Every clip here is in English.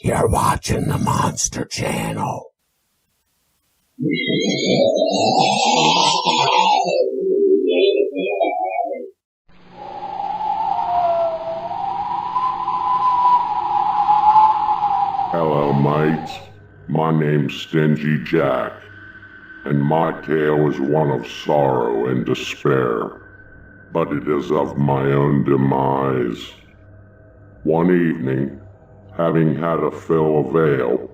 You're watching the Monster Channel. Hello, mates. My name's Stingy Jack, and my tale is one of sorrow and despair, but it is of my own demise. One evening, having had a fill of ale,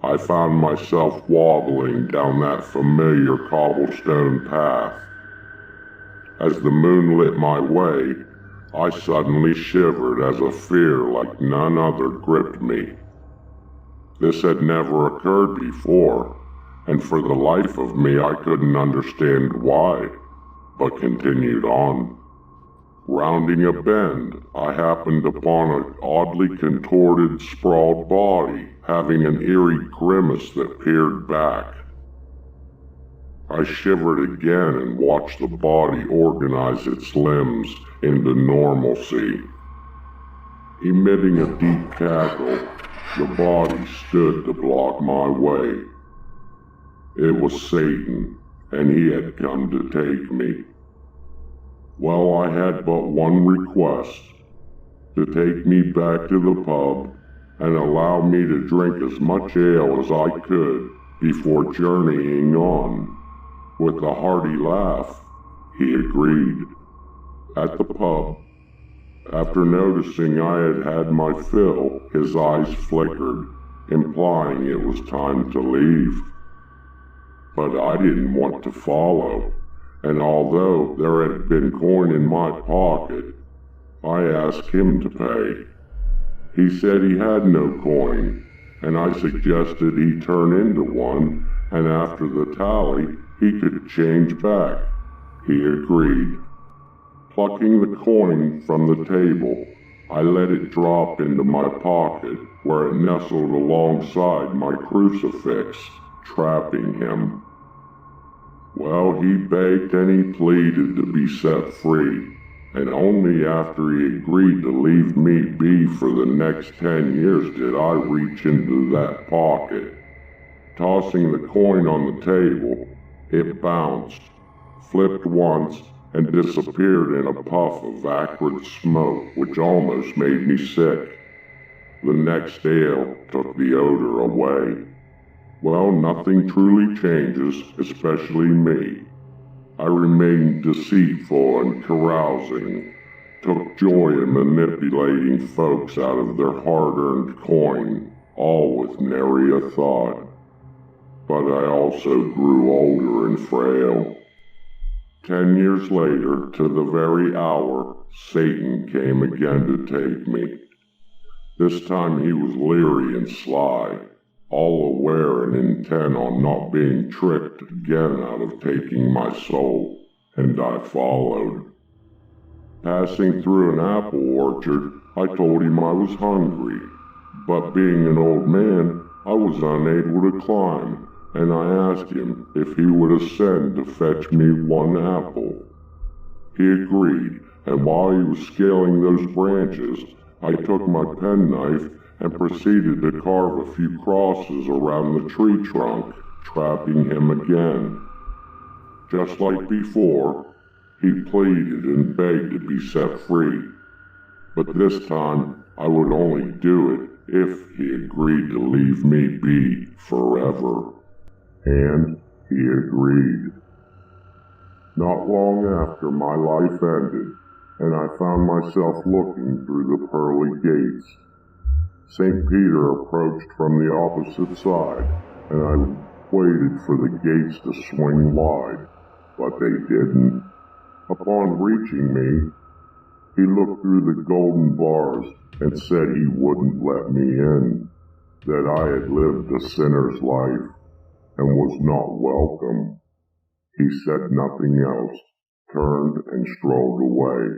I found myself wobbling down that familiar cobblestone path. As the moon lit my way, I suddenly shivered as a fear like none other gripped me. This had never occurred before, and for the life of me I couldn't understand why, but continued on. Rounding a bend, I happened upon an oddly contorted, sprawled body, having an eerie grimace that peered back. I shivered again and watched the body organize its limbs into normalcy. Emitting a deep cackle, the body stood to block my way. It was Satan, and he had come to take me. Well, I had but one request: to take me back to the pub and allow me to drink as much ale as I could before journeying on. With a hearty laugh, he agreed. At the pub, after noticing I had had my fill, his eyes flickered, implying it was time to leave. But I didn't want to follow, and although there had been coin in my pocket, I asked him to pay. He said he had no coin, and I suggested he turn into one, and after the tally, he could change back. He agreed. Plucking the coin from the table, I let it drop into my pocket, where it nestled alongside my crucifix, trapping him. Well, he begged and he pleaded to be set free, and only after he agreed to leave me be for the next 10 years did I reach into that pocket. Tossing the coin on the table, it bounced, flipped once, and disappeared in a puff of acrid smoke which almost made me sick. The next ale took the odor away. Well, nothing truly changes, especially me. I remained deceitful and carousing, took joy in manipulating folks out of their hard-earned coin, all with nary a thought. But I also grew older and frail. 10 years later, to the very hour, Satan came again to take me. This time he was leery and sly, all aware and intent on not being tricked again out of taking my soul, and I followed. Passing through an apple orchard, I told him I was hungry, but being an old man, I was unable to climb, and I asked him if he would ascend to fetch me one apple. He agreed, and while he was scaling those branches, I took my penknife and proceeded to carve a few crosses around the tree trunk, trapping him again. Just like before, he pleaded and begged to be set free, but this time I would only do it if he agreed to leave me be forever. And he agreed. Not long after, my life ended, and I found myself looking through the pearly gates. St. Peter approached from the opposite side, and I waited for the gates to swing wide, but they didn't. Upon reaching me, he looked through the golden bars and said he wouldn't let me in, that I had lived a sinner's life and was not welcome. He said nothing else, turned and strolled away.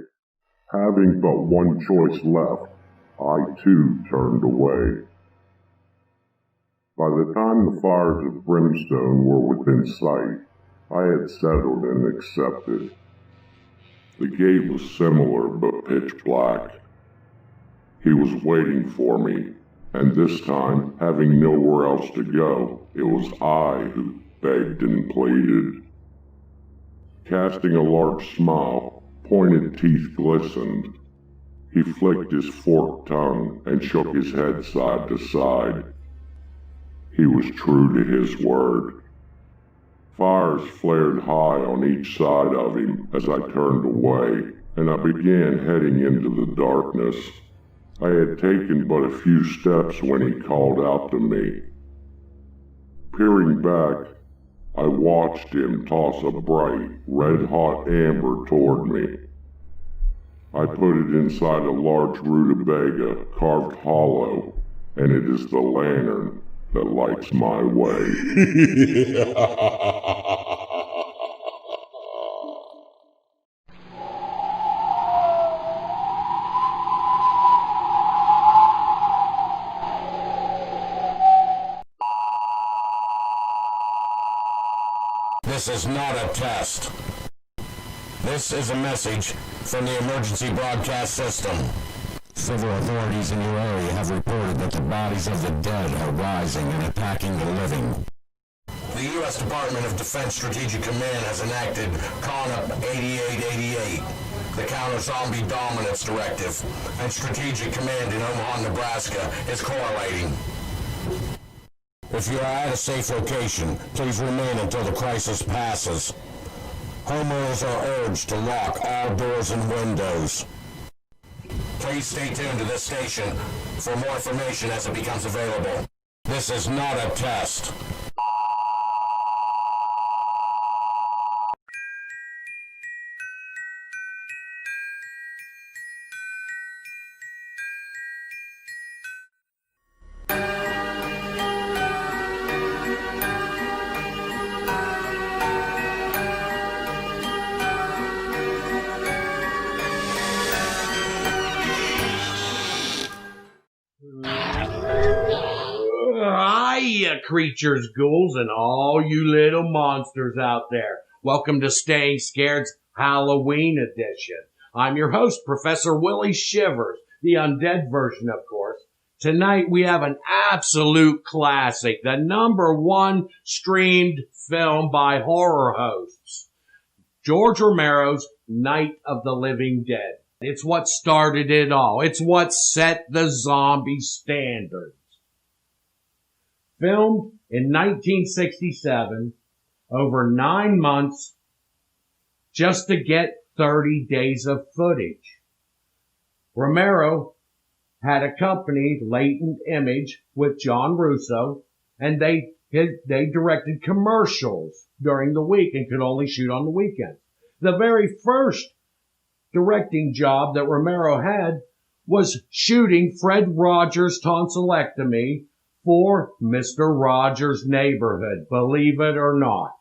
Having but one choice left, I too turned away. By the time the fires of brimstone were within sight, I had settled and accepted. The gate was similar but pitch black. He was waiting for me, And this time, having nowhere else to go, it was I who begged and pleaded. Casting a large smile, pointed teeth glistened. He flicked his forked tongue and shook his head side to side. He was true to his word. Fires flared high on each side of him as I turned away, and I began heading into the darkness. I had taken but a few steps when he called out to me. Peering back, I watched him toss a bright, red-hot amber toward me. I put it inside a large rutabaga carved hollow, and it is the lantern that lights my way. This is not a test. This is a message from the emergency broadcast system. Civil authorities in your area have reported that the bodies of the dead are rising and attacking the living. The U.S. Department of Defense Strategic Command has enacted CONUP 8888, the Counter-Zombie Dominance Directive, and Strategic Command in Omaha, Nebraska is correlating. If you are at a safe location, please remain until the crisis passes. Homeowners are urged to lock all doors and windows. Please stay tuned to this station for more information as it becomes available. This is not a test. Hiya, creatures, ghouls, and all you little monsters out there. Welcome to Staying Scared's Halloween edition. I'm your host, Professor Willie Shivers, the undead version, of course. Tonight we have an absolute classic, the #1 streamed film by horror hosts, George Romero's Night of the Living Dead. It's what started it all. It's what set the zombie standards. Filmed in 1967, over 9 months, just to get 30 days of footage. Romero had accompanied Latent Image with John Russo, and they directed commercials during the week and could only shoot on the weekends. The very first directing job that Romero had was shooting Fred Rogers' tonsillectomy for Mr. Rogers' Neighborhood, believe it or not.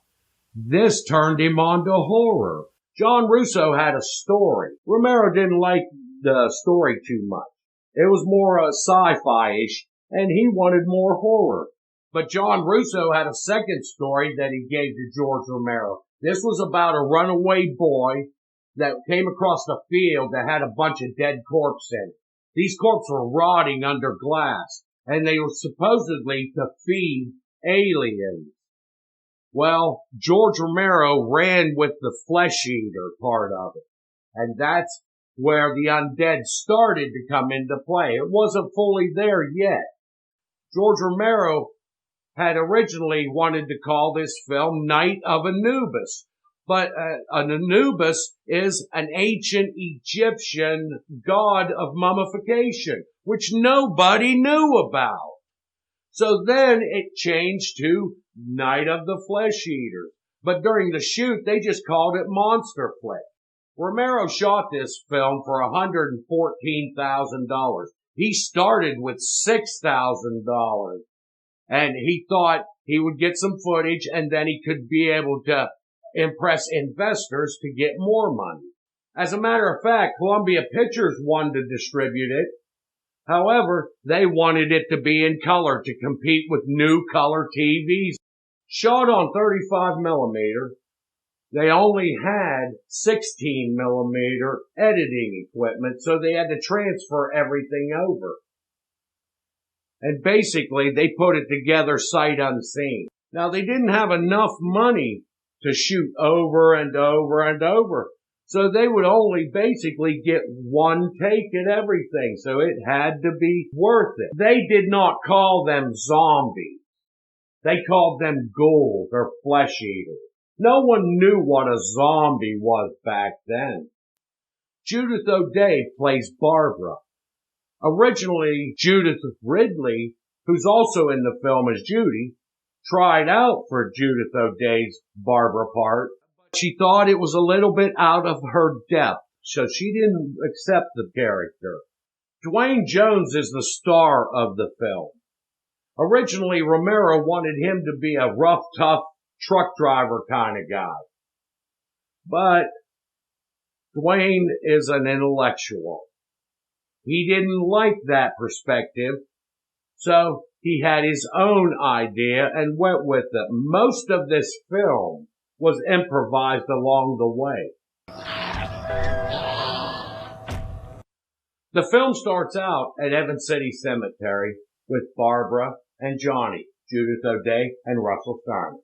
This turned him on to horror. John Russo had a story. Romero didn't like the story too much. It was more sci-fi-ish, and he wanted more horror. But John Russo had a second story that he gave to George Romero. This was about a runaway boy that came across a field that had a bunch of dead corpses in it. These corpses were rotting under glass, and they were supposedly to feed aliens. Well, George Romero ran with the flesh eater part of it, and that's where the undead started to come into play. It wasn't fully there yet. George Romero had originally wanted to call this film Night of Anubis, but an Anubis is an ancient Egyptian god of mummification, which nobody knew about. So then it changed to Night of the Flesh Eaters. But during the shoot, they just called it Monster Flick. Romero shot this film for $114,000. He started with $6,000. And he thought he would get some footage and then he could be able to impress investors to get more money. As a matter of fact, Columbia Pictures wanted to distribute it. However, they wanted it to be in color to compete with new color TVs. Shot on 35 millimeter, they only had 16 millimeter editing equipment, so they had to transfer everything over. And basically, they put it together sight unseen. Now, they didn't have enough money to shoot over and over and over. So they would only basically get one take at everything. So it had to be worth it. They did not call them zombies. They called them ghouls or flesh eaters. No one knew what a zombie was back then. Judith O'Dea plays Barbara. Originally, Judith Ridley, who's also in the film as Judy, tried out for Judith O'Dea's Barbara part. She thought it was a little bit out of her depth, so she didn't accept the character. Dwayne Jones is the star of the film. Originally, Romero wanted him to be a rough, tough truck driver kind of guy. But Dwayne is an intellectual. He didn't like that perspective, so he had his own idea and went with it. Most of this film was improvised along the way. The film starts out at Evans City Cemetery with Barbara and Johnny, Judith O'Dea, and Russell Steiner.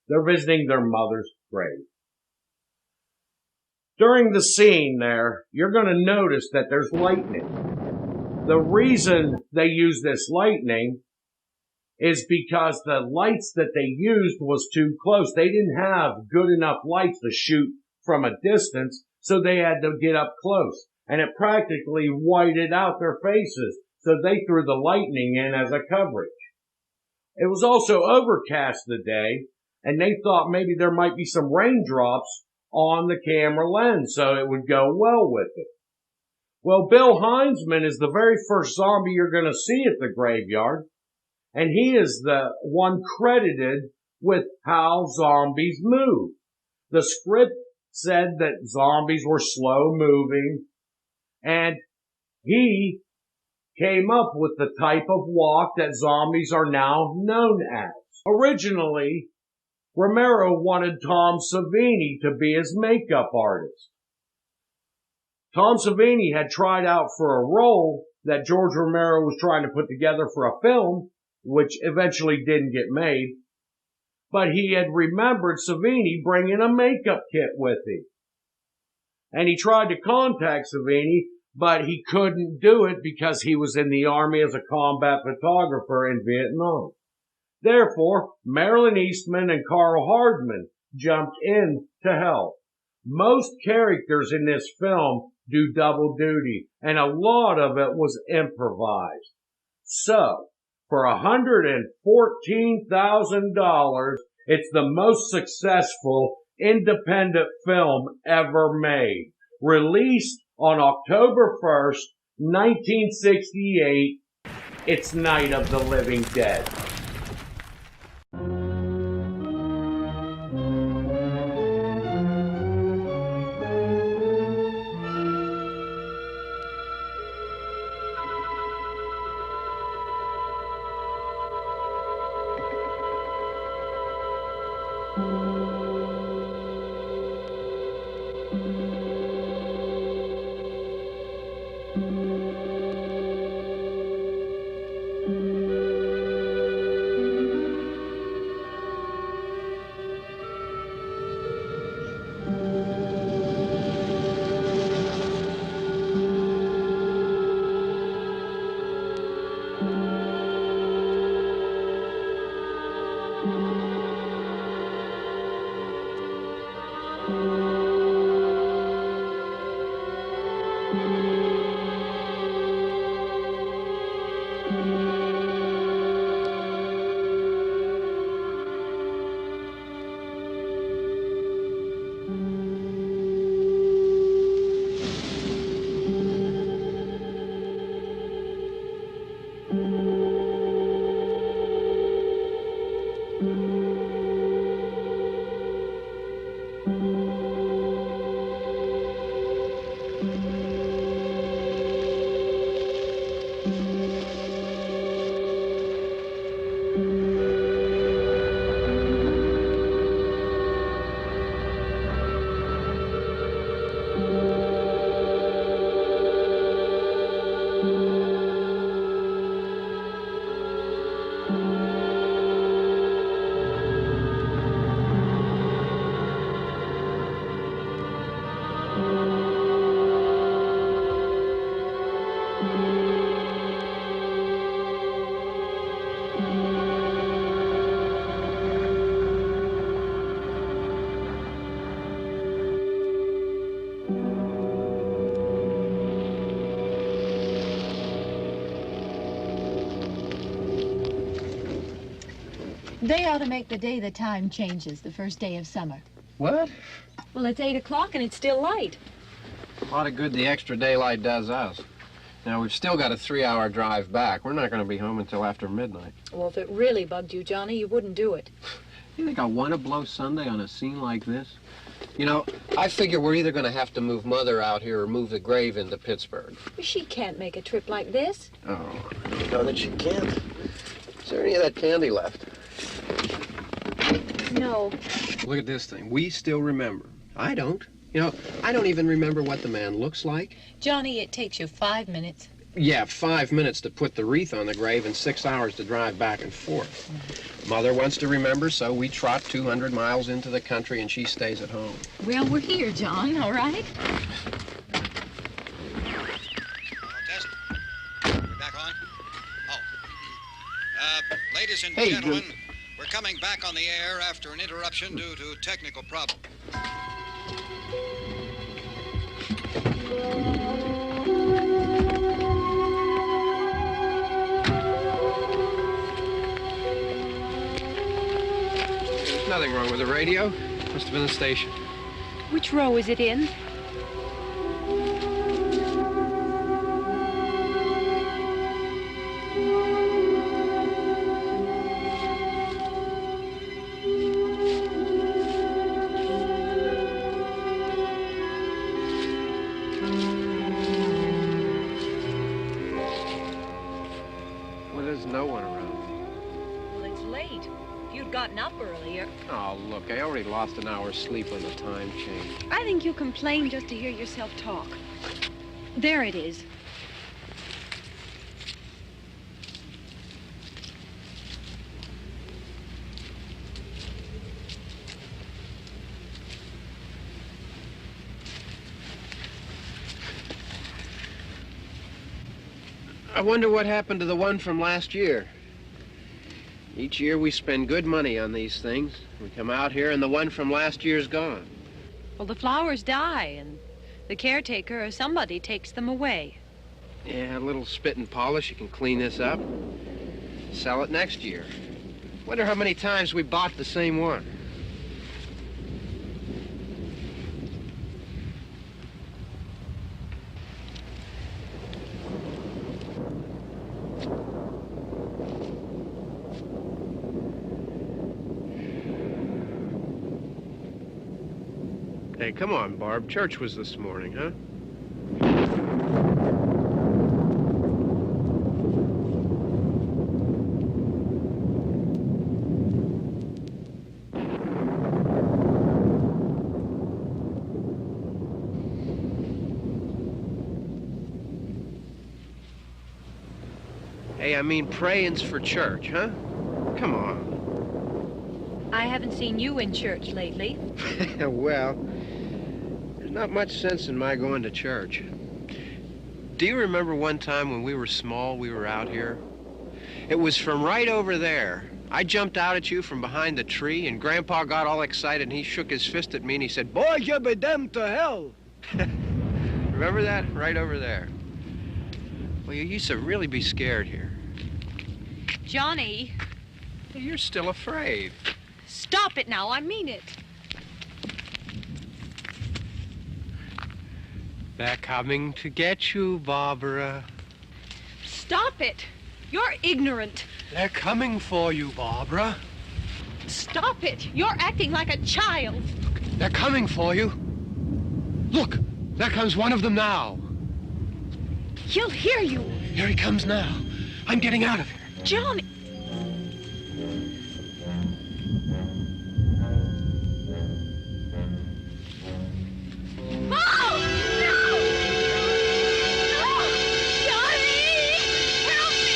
They're visiting their mother's grave. During the scene there, you're going to notice that there's lightning. The reason they use this lightning is because the lights that they used was too close. They didn't have good enough lights to shoot from a distance, so they had to get up close. And it practically whited out their faces, so they threw the lightning in as a coverage. It was also overcast today, and they thought maybe there might be some raindrops on the camera lens, so it would go well with it. Well, Bill Heinzman is the very first zombie you're going to see at the graveyard, and he is the one credited with how zombies move. The script said that zombies were slow moving, and he came up with the type of walk that zombies are now known as. Originally, Romero wanted Tom Savini to be his makeup artist. Tom Savini had tried out for a role that George Romero was trying to put together for a film, which eventually didn't get made. But he had remembered Savini bringing a makeup kit with him. And he tried to contact Savini, but he couldn't do it because he was in the Army as a combat photographer in Vietnam. Therefore, Marilyn Eastman and Carl Hardman jumped in to help. Most characters in this film do double duty, and a lot of it was improvised. So, for $114,000, it's the most successful independent film ever made. Released on October 1st, 1968, it's Night of the Living Dead. They ought to make the day the time changes, the first day of summer. What? Well, it's 8 o'clock and it's still light. A lot of good the extra daylight does us. Now, we've still got a 3-hour drive back. We're not going to be home until after midnight. Well, if it really bugged you, Johnny, you wouldn't do it. You think I want to blow Sunday on a scene like this? You know, I figure we're either going to have to move Mother out here or move the grave into Pittsburgh. She can't make a trip like this. Oh, you know that she can't. Is there any of that candy left? No. Look at this thing. We still remember. I don't. You know, I don't even remember what the man looks like. Johnny, it takes you 5 minutes. Yeah, 5 minutes to put the wreath on the grave and 6 hours to drive back and forth. Mother wants to remember, so we trot 200 miles into the country and she stays at home. Well, we're here, John, all right? Test. We're back on? Oh. Ladies and Hey, gentlemen, we're coming back on the air after an interruption due to technical problem. There's nothing wrong with the radio. Must have been the station. Which row is it in? Well, there's no one around. Well, it's late. If you'd gotten up earlier. Oh, look, I already lost an hour's sleep on the time change. I think you complain just to hear yourself talk. There it is. I wonder what happened to the one from last year. Each year we spend good money on these things. We come out here and the one from last year's gone. Well, the flowers die, and the caretaker or somebody takes them away. Yeah, a little spit and polish, you can clean this up. Sell it next year. Wonder how many times we bought the same one. Hey, come on, Barb. Church was this morning, huh? Hey, I mean praying's for church, huh? Come on. I haven't seen you in church lately. Well, there's not much sense in my going to church. Do you remember one time when we were small, we were out here? It was from right over there. I jumped out at you from behind the tree, and Grandpa got all excited, and he shook his fist at me, and he said, "Boy, you be damned to hell." Remember that? Right over there. Well, you used to really be scared here. Johnny, You're still afraid. stop it now. I mean it. They're coming to get you, Barbara. Stop it. You're ignorant. They're coming for you, Barbara. Stop it. You're acting like a child. They're coming for you. Look, there comes one of them now. He'll hear you. Here he comes now. I'm getting out of here. Johnny. Oh! No! No! Johnny! Help me!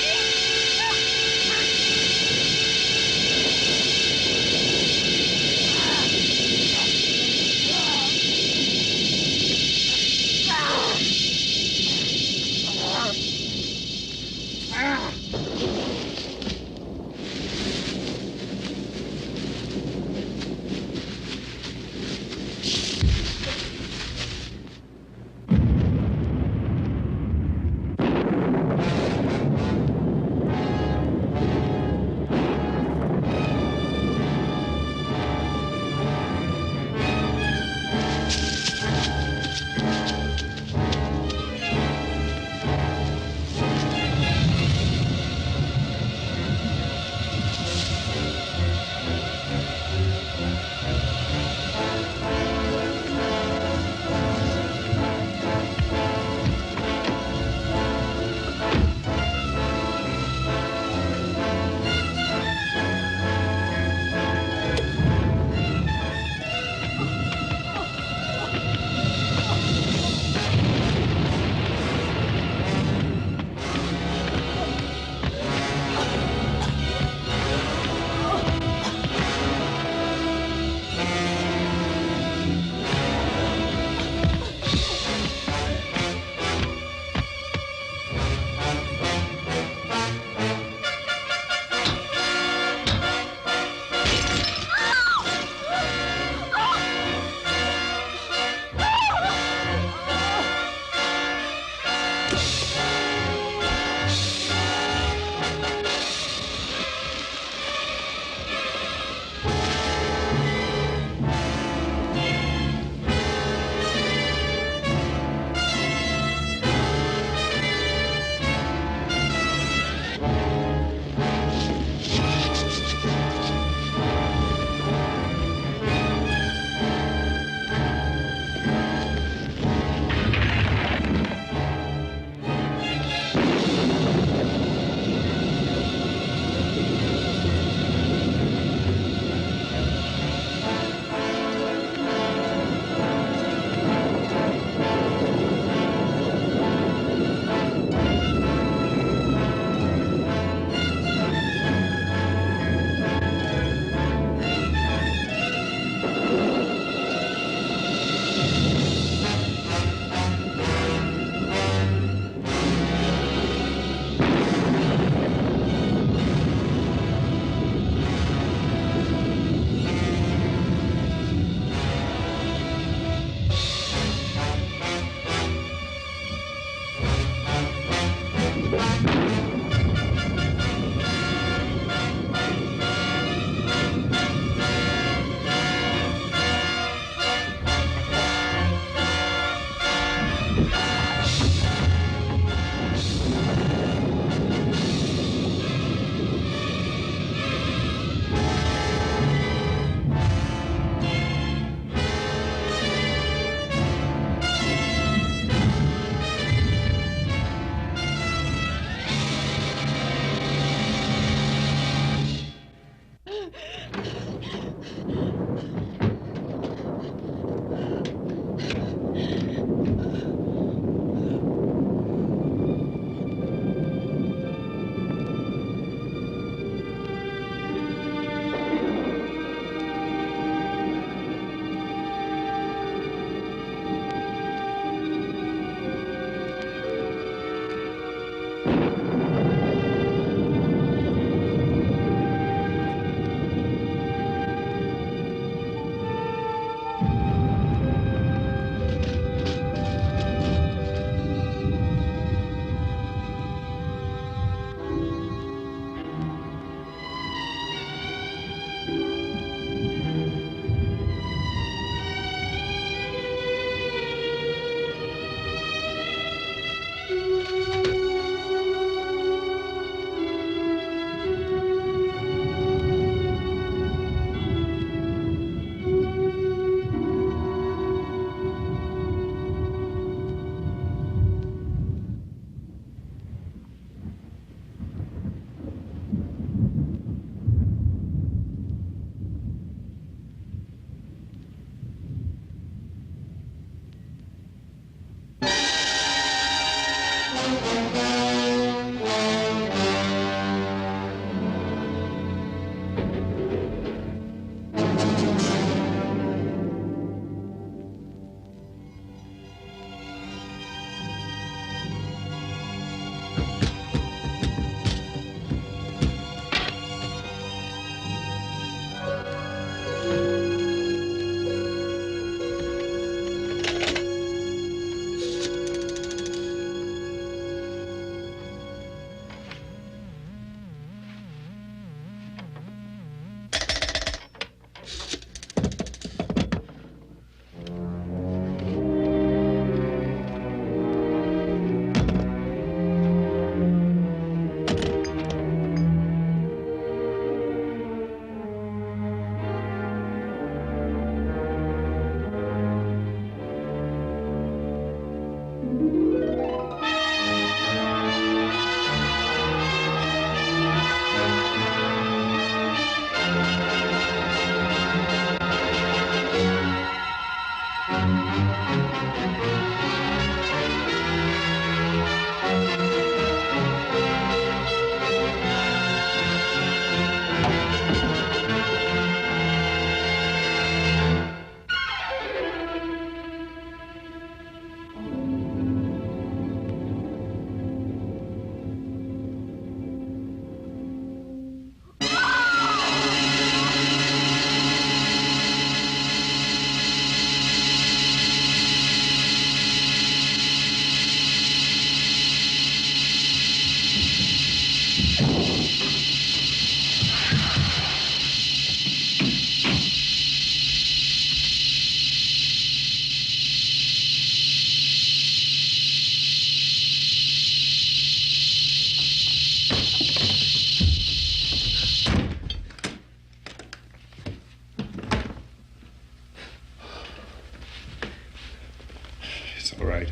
All right.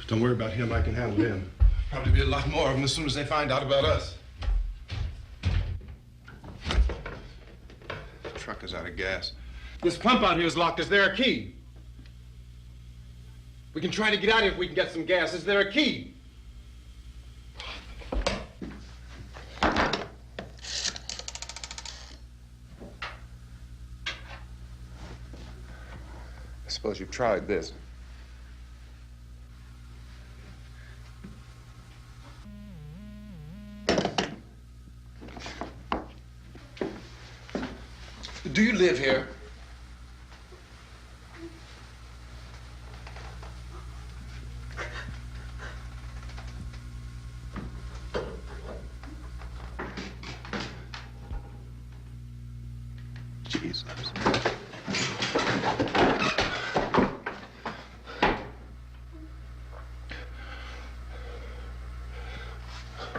Don't worry about him. I can handle him. Probably be a lot more of them as soon as they find out about us. The truck is out of gas. This pump out here is locked. Is there a key? We can try to get out of here if we can get some gas. Is there a key? I suppose you've tried this. Do you live here? Jesus.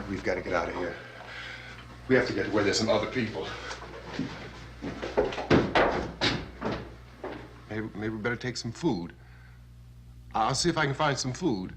We've got to get out of here. We have to get to where there's some other people. Maybe we better take some food. I'll see if I can find some food.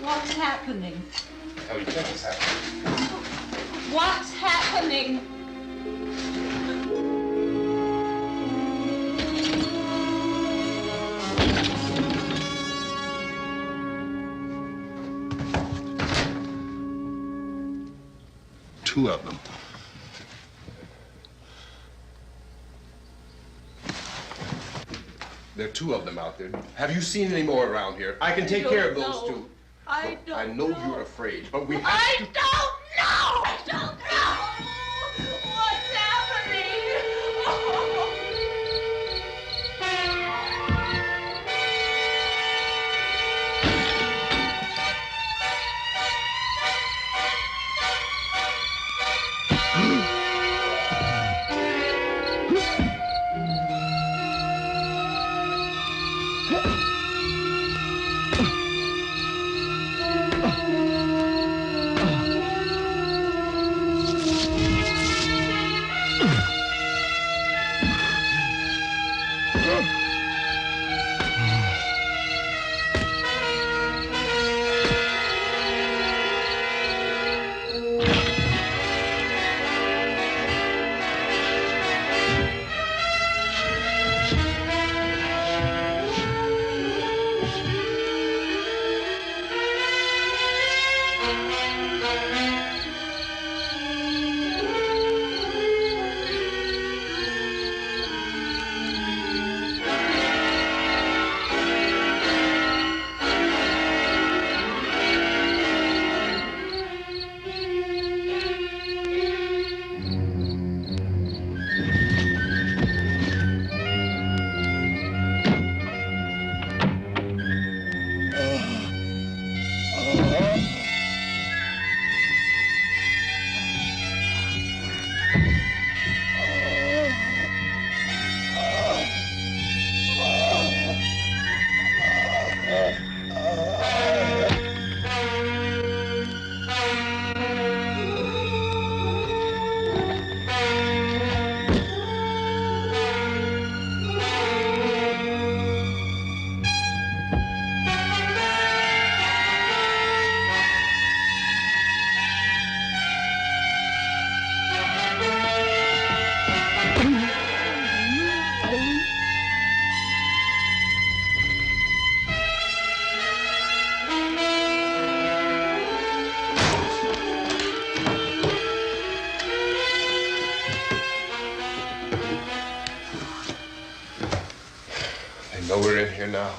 What's happening? How do you think it's happening? What's happening? Two of them. There are two of them out there. Have you seen any more around here? I can take care of those two. I don't I know you're afraid, but we have I to... don't know! I don't know! What's happening? I know we're in here now.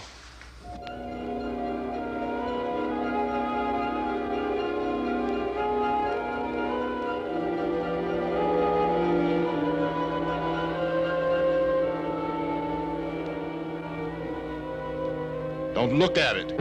Don't look at it.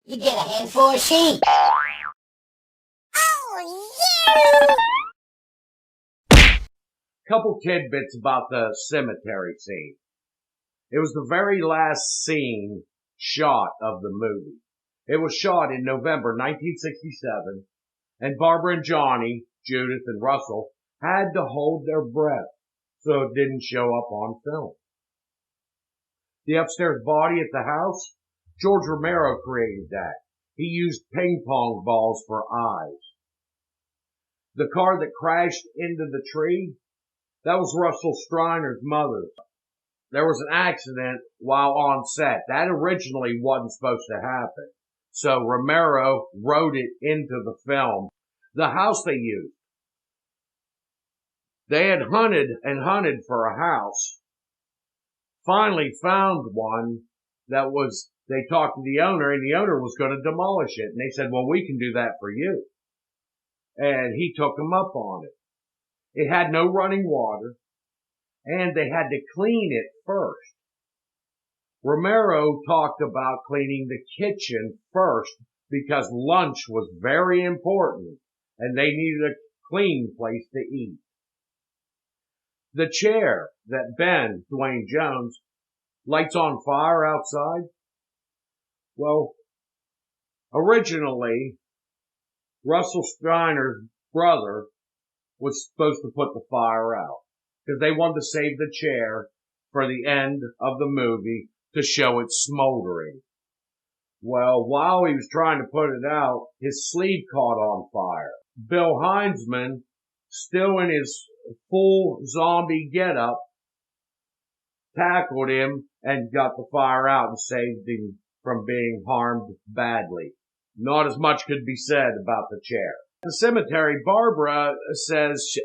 You get a handful of sheep. Oh, yeah! Couple tidbits about the cemetery scene. It was the very last scene shot of the movie. It was shot in November 1967, and Barbara and Johnny, Judith and Russell, had to hold their breath so it didn't show up on film. The upstairs body at the house, George Romero created that. He used ping pong balls for eyes. The car that crashed into the tree, that was Russell Striner's mother's. There was an accident while on set. That originally wasn't supposed to happen. So Romero wrote it into the film. The house they used. They had hunted and hunted for a house. Finally found one that was, they talked to the owner, and the owner was going to demolish it. And they said, well, we can do that for you. And he took them up on it. It had no running water, and they had to clean it first. Romero talked about cleaning the kitchen first because lunch was very important, and they needed a clean place to eat. The chair that Ben, Dwayne Jones, lights on fire outside, well, originally, Russell Striner's brother was supposed to put the fire out because they wanted to save the chair for the end of the movie to show it smoldering. Well, while he was trying to put it out, his sleeve caught on fire. Bill Heinzman, still in his full zombie getup, tackled him and got the fire out and saved him from being harmed badly. Not as much could be said about the chair. The cemetery, Barbara says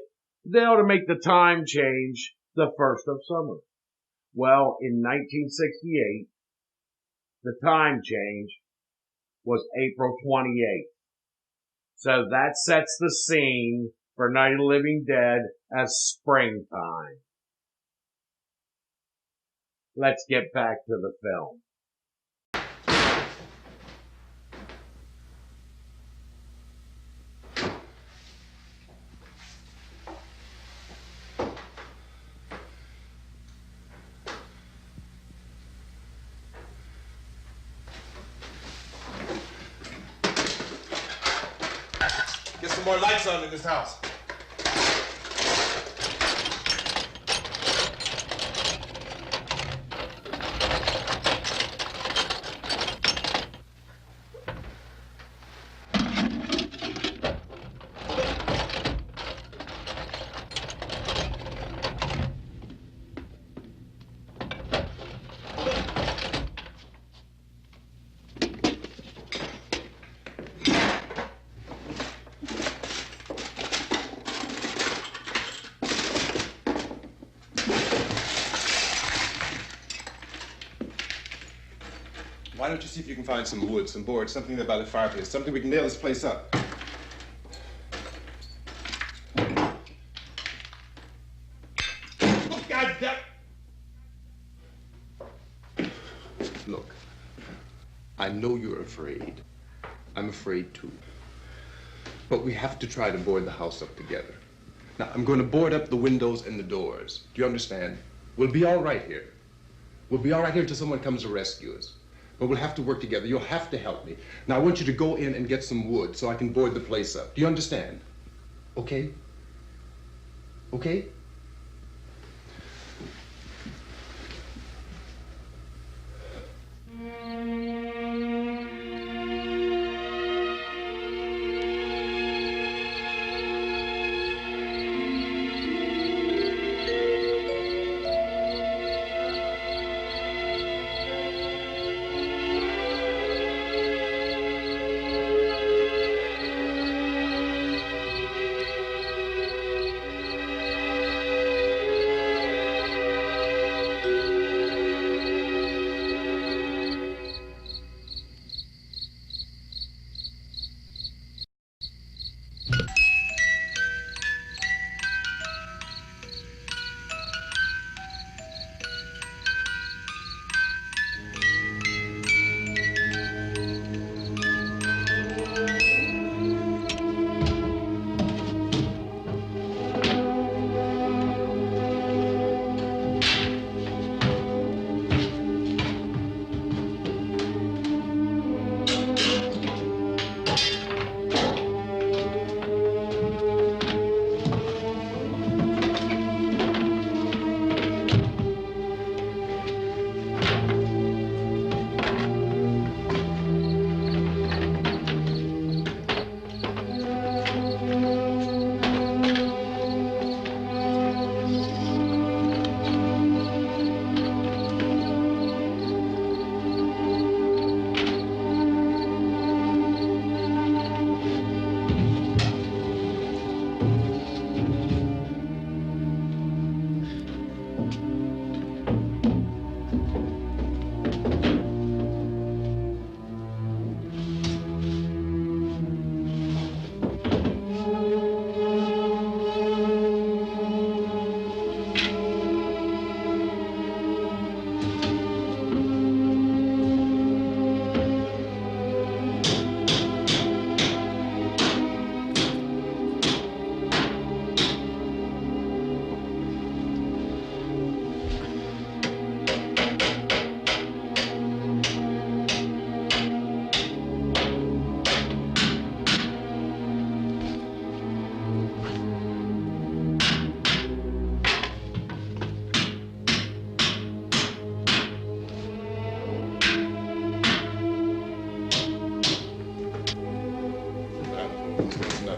they ought to make the time change the 1st of summer. Well, in 1968, the time change was April 28th. So that sets the scene for Night of the Living Dead as springtime. Let's get back to the film. Get some more lights on in this house. Why don't you see if you can find some wood, some boards, something there by the fireplace, something we can nail this place up. Oh, God damn! Look, I know you're afraid. I'm afraid too. But we have to try to board the house up together. Now, I'm going to board up the windows and the doors. Do you understand? We'll be all right here. We'll be all right here until someone comes to rescue us. But we'll have to work together. You'll have to help me. Now, I want you to go in and get some wood so I can board the place up. Do you understand? Okay? Okay?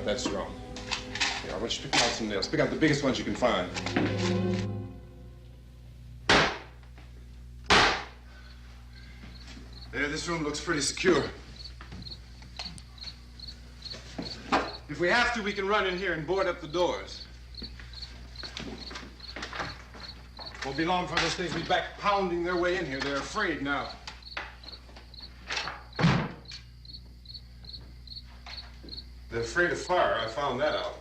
That's wrong. Here, I want you to pick out some nails. Pick out the biggest ones you can find. There, this room looks pretty secure. If we have to, we can run in here and board up the doors. Won't be long before those things will be back pounding their way in here. They're afraid now. They're afraid of fire. I found that out.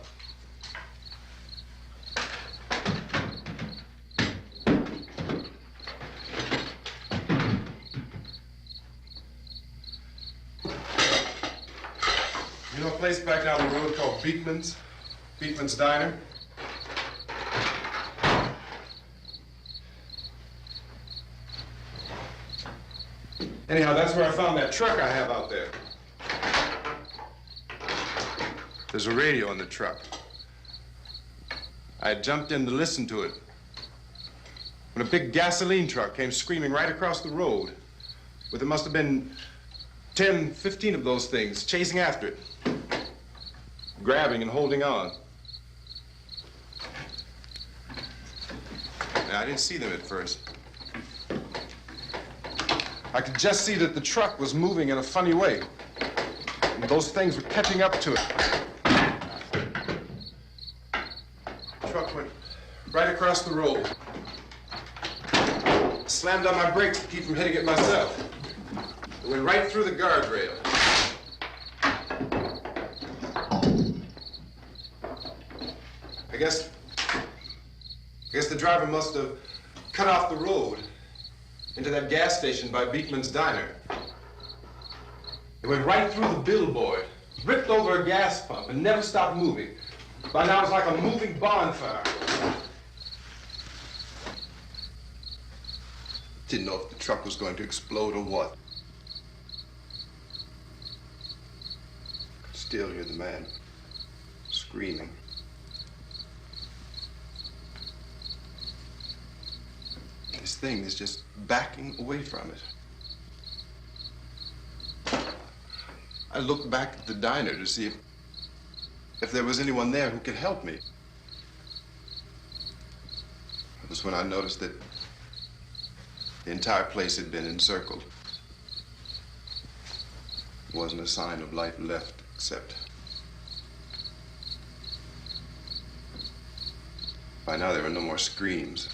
You know a place back down the road called Beekman's? Beekman's Diner? Anyhow, that's where I found that truck I have out there. There's a radio in the truck. I jumped in to listen to it when a big gasoline truck came screaming right across the road with, it must have been 10, 15 of those things chasing after it, grabbing and holding on. Now, I didn't see them at first. I could just see that the truck was moving in a funny way, and those things were catching up to it. The truck went right across the road. I slammed on my brakes to keep from hitting it myself. It went right through the guardrail. I guess the driver must have cut off the road into that gas station by Beekman's Diner. It went right through the billboard, ripped over a gas pump, and never stopped moving. By now, it's like a moving bonfire. Didn't know if the truck was going to explode or what. Could still hear the man screaming. This thing is just backing away from it. I looked back at the diner to see if there was anyone there who could help me. It was when I noticed that the entire place had been encircled. There wasn't a sign of life left except by now there were no more screams.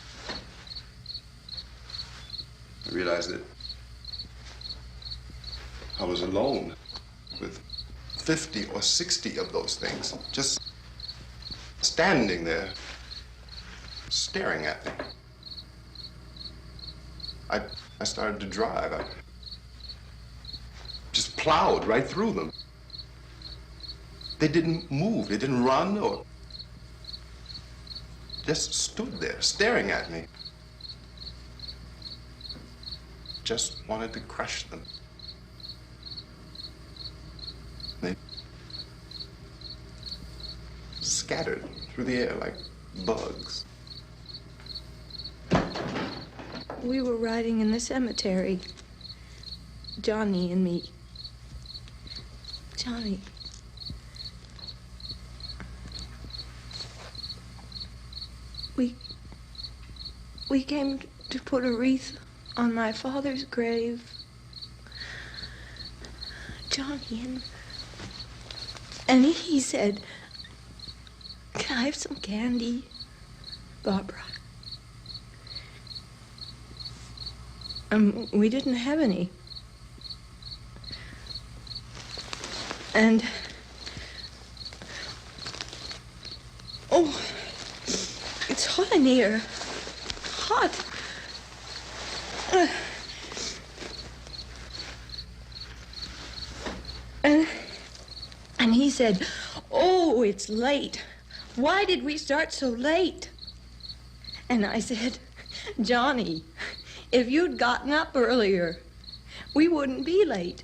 I realized that I was alone with 50 or 60 of those things, just standing there, staring at me. I started to drive. I just plowed right through them. They didn't move, they didn't run or just stood there, staring at me. Just wanted to crush them. They scattered through the air like bugs. We were riding in the cemetery, Johnny and me. Johnny. We came to put a wreath on my father's grave. Johnny, and he said, "Can I have some candy, Barbara?" We didn't have any. And oh, it's hot in here. Hot. And he said, "Oh, it's late. Why did we start so late?" And I said, "Johnny, if you'd gotten up earlier, we wouldn't be late."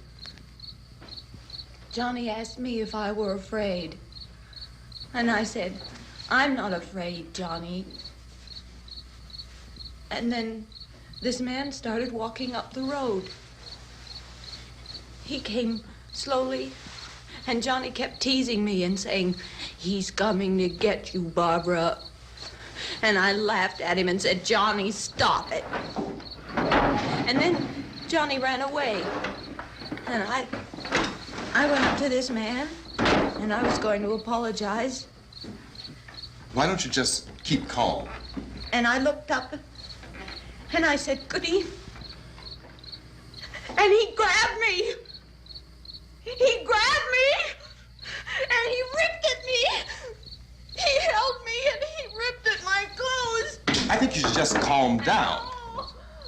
Johnny asked me if I were afraid. And I said, "I'm not afraid, Johnny." And then this man started walking up the road. He came slowly, and Johnny kept teasing me and saying, "He's coming to get you, Barbara." And I laughed at him and said, "Johnny, stop it." And then Johnny ran away. And I went up to this man, and I was going to apologize. Why don't you just keep calm? And I looked up, and I said, "Goody." And he grabbed me. He grabbed me, and he ripped at me. He held me, and he ripped at my clothes. I think you should just calm down.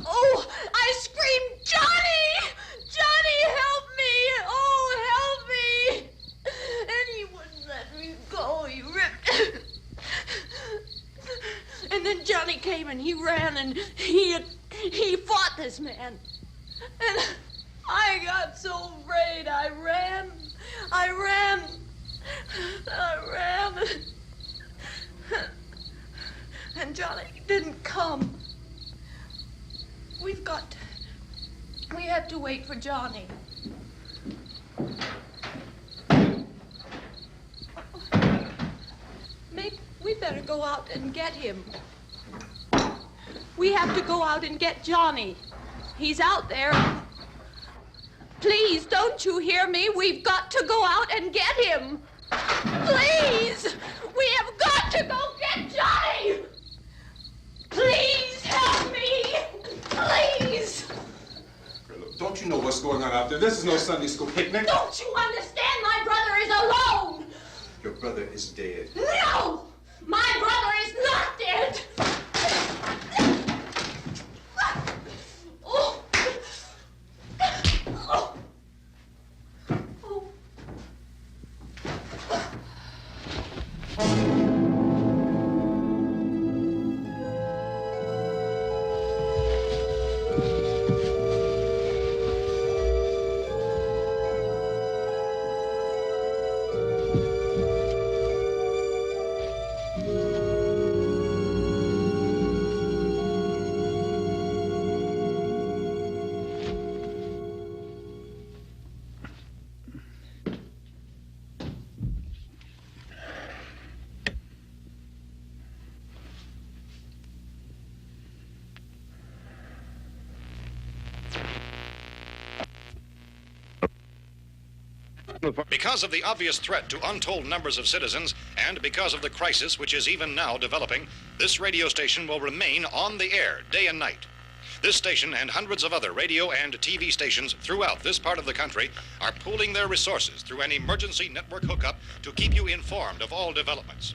Oh, I screamed, "Johnny! Johnny, help me! Oh, help me!" And he wouldn't let me go. He ripped. And then Johnny came and he ran and he fought this man. And I got so afraid. I ran. And Johnny didn't come. We have to wait for Johnny. Maybe we better go out and get him. We have to go out and get Johnny. He's out there. Please, don't you hear me? We've got to go out and get him. Please! We have got to go get Johnny! Please help me! Please! Don't you know what what's going on out there. This is no Sunday school picnic. Don't you understand? My brother is alone. Your brother is dead. No! My brother is not dead. Oh. Oh. Oh. Because of the obvious threat to untold numbers of citizens, and because of the crisis which is even now developing, this radio station will remain on the air day and night. This station and hundreds of other radio and TV stations throughout this part of the country are pooling their resources through an emergency network hookup to keep you informed of all developments.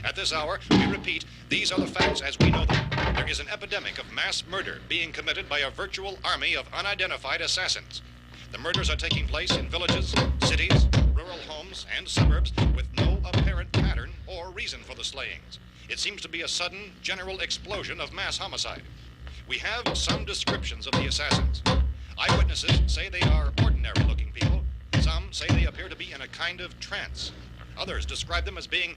At this hour, we repeat, these are the facts as we know them. There is an epidemic of mass murder being committed by a virtual army of unidentified assassins. The murders are taking place in villages, cities, rural homes, and suburbs with no apparent pattern or reason for the slayings. It seems to be a sudden, general explosion of mass homicide. We have some descriptions of the assassins. Eyewitnesses say they are ordinary-looking people. Some say they appear to be in a kind of trance. Others describe them as being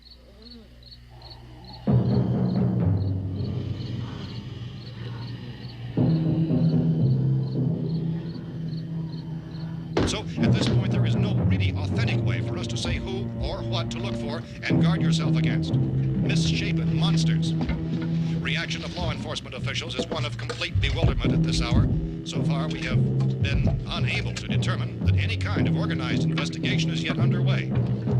So, at this point, there is no really authentic way for us to say who or what to look for and guard yourself against. Misshapen monsters. Reaction of law enforcement officials is one of complete bewilderment at this hour. So far, we have been unable to determine that any kind of organized investigation is yet underway.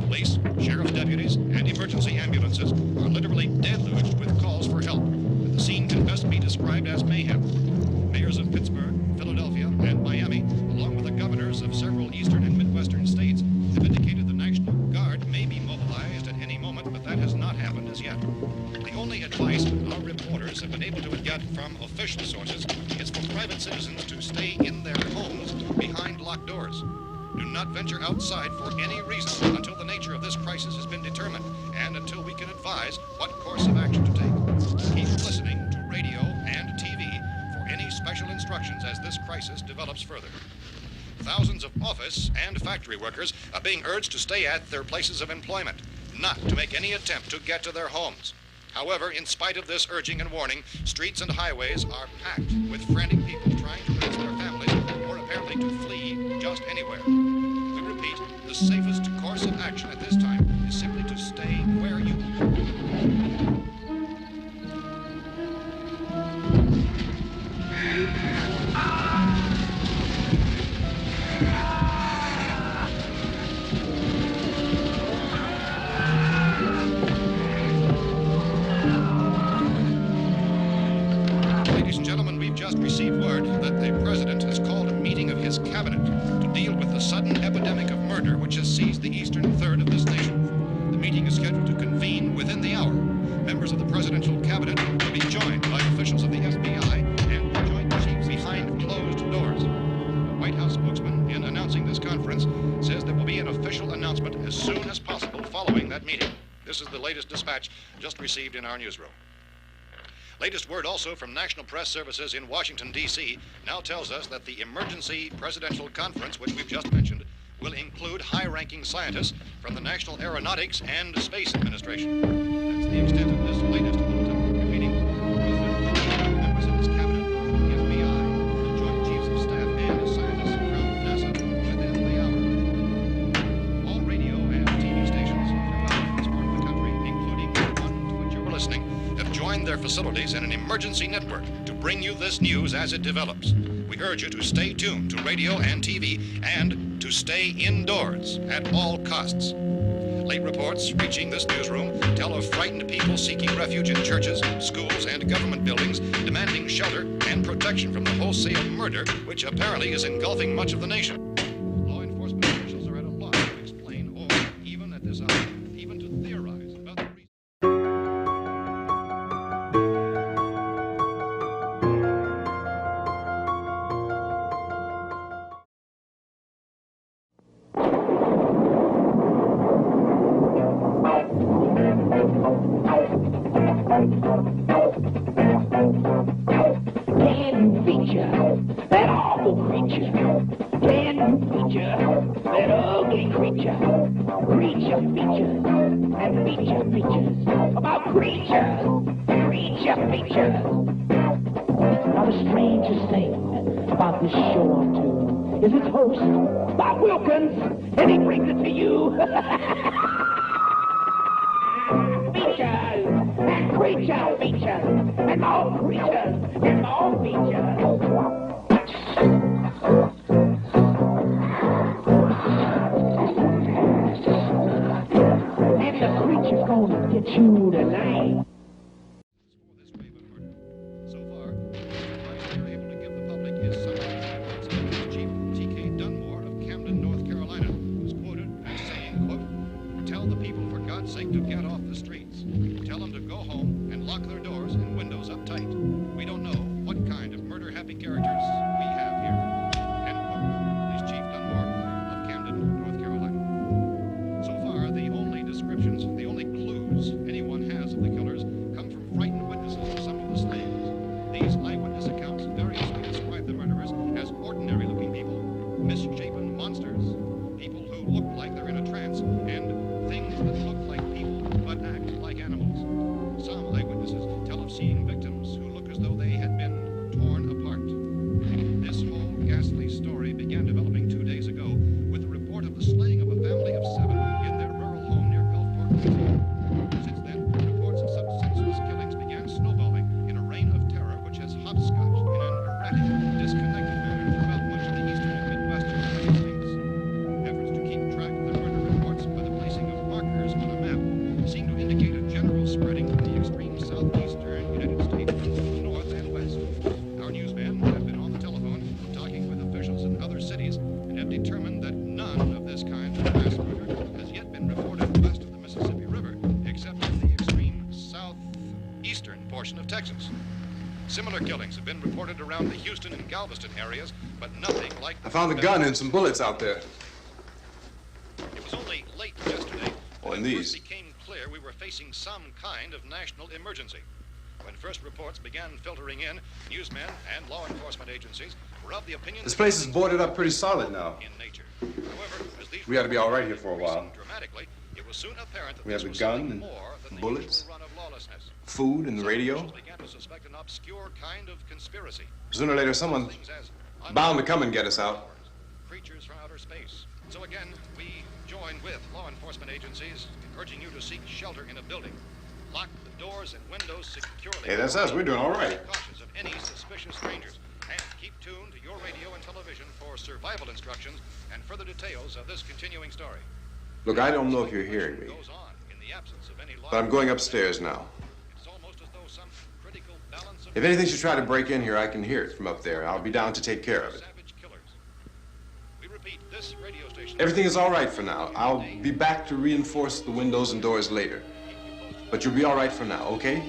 Police, sheriff's deputies, and emergency ambulances are literally deluged with calls for help, and the scene can best be described as mayhem. Mayors of Pittsburgh, Philadelphia, and Miami, along with the governors of several eastern and midwestern states, have indicated the National Guard may be mobilized at any moment, but that has not happened as yet. The only advice our reporters have been able to get from official sources is for private citizens to stay in their homes behind locked doors. Do not venture outside for any reason until the nature of this crisis has been determined and until we can advise what course of action to take. Keep listening to radio and TV for any special instructions as this crisis develops further. Thousands of office and factory workers are being urged to stay at their places of employment, not to make any attempt to get to their homes. However, in spite of this urging and warning, streets and highways are packed with frantic people trying to reach their families or apparently to flee just anywhere. We repeat, the safest course of action at this time is simply to stay where you are. Ladies and gentlemen, we've just received word that the President has called a meeting of his cabinet to deal with the sudden epidemic of murder which has seized the eastern third of this nation. The meeting is scheduled to convene within the hour. Members of the presidential cabinet will be joined by officials of the FBI and the Joint Chiefs behind closed doors. A White House spokesman, in announcing this conference, says there will be an official announcement as soon as possible following that meeting. This is the latest dispatch just received in our newsroom. Latest word also from National Press Services in Washington, D.C. now tells us that the emergency presidential conference, which we've just mentioned, will include high-ranking scientists from the National Aeronautics and Space Administration. That's the extent of this latest bulletin. Repeating, members of his cabinet, the FBI, the Joint Chiefs of Staff, and scientists from NASA within the hour. All radio and TV stations throughout this part of the country, including the one to which you were listening, have joined their facilities in an emergency network to bring you this news as it develops. We urge you to stay tuned to radio and TV and to stay indoors at all costs. Late reports reaching this newsroom tell of frightened people seeking refuge in churches, schools, and government buildings, demanding shelter and protection from the wholesale murder which apparently is engulfing much of the nation. Law enforcement officials are at a loss to explain or, even at this hour, even to theorize about the reason. Can you feature that awful creature? Can you feature that ugly creature? Creature features and feature features about creatures, creature features. Now the strangest thing about this show or two is its host, Bob Wilkins, and he brings it to you. Features and creature features and more creatures and more features. And the creature's gonna get you tonight. So far, we're able to give the public is some Chief T.K. Dunmore of Camden, North Carolina, was quoted as saying, quote, "Tell the people for God's sake to get off the streets. Tell them to go home and lock their doors and windows up tight. We don't know what kind of murder-happy characters we have here." End quote. This Chief Dunmore of Camden, North Carolina. So far, the only descriptions, the only clues anyone has of the killers come from frightened witnesses of some of the slayings. These eyewitness accounts variously describe the murderers as ordinary-looking people, misshapen monsters, people who look like they're in a trance, and things that look like people but act like animals. Some eyewitnesses tell of seeing victims who look as though they had been torn apart. This whole ghastly story began developing 2 days ago with the report of the slaying of a family of 7 in their rural home near Gulfport, Louisiana. Since then, reports of such senseless killings began snowballing in a reign of terror which has hopscotched in an erratic, disconnected manner throughout much of the eastern and midwestern United States. Efforts to keep track of the murder reports by the placing of markers on a map seem to indicate a general spreading from the extreme southeastern United States to the north and west. Our newsmen have been on the telephone talking with officials in other cities and have determined that none of this kind of mass murder has yet been reported west of the Mississippi River, except in the extreme southeastern portion of Texas. Similar killings have been reported around the Houston and Galveston areas, but nothing like I found the gun and some bullets out there. It was only late yesterday Oh, that and it these. first became clear we were facing some kind of national emergency. When first reports began filtering in, newsmen and law enforcement agencies were of the opinion This that place is killings boarded were up pretty solid now. in nature. However, as these We ought to be all right here reports for a began while. increasing dramatically, it was soon apparent that We have this the was gun something and more than the bullets, usual run of lawlessness. food and the Some radio. officials began to suspect an obscure kind of conspiracy. Sooner or later, someone's Things as bound to come and get us out. creatures from outer space. So again, we join with law enforcement agencies, urging you to seek shelter in a building. Lock the doors and windows securely. Hey, that's us. We're doing all right. Cautious of any suspicious strangers. And keep tuned to your radio and television for survival instructions and further details of this continuing story. Look, I don't know if you're hearing me, Goes on in the absence of any law. but I'm going upstairs now. It's almost as though some critical balance of If anything should try to break in here, I can hear it from up there. I'll be down to take care of it. savage killers. We repeat, this radio station. Everything is all right for now. I'll be back to reinforce the windows and doors later. But you'll be all right for now, okay?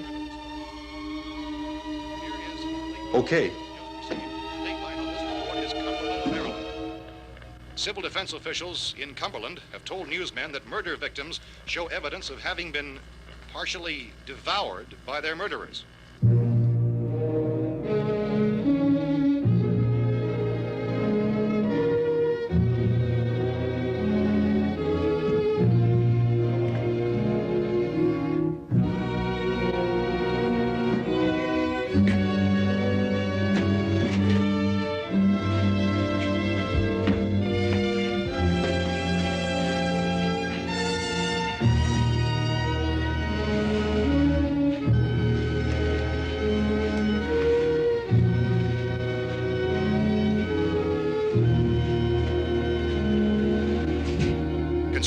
Okay. Civil defense officials in Cumberland have told newsmen that murder victims show evidence of having been partially devoured by their murderers.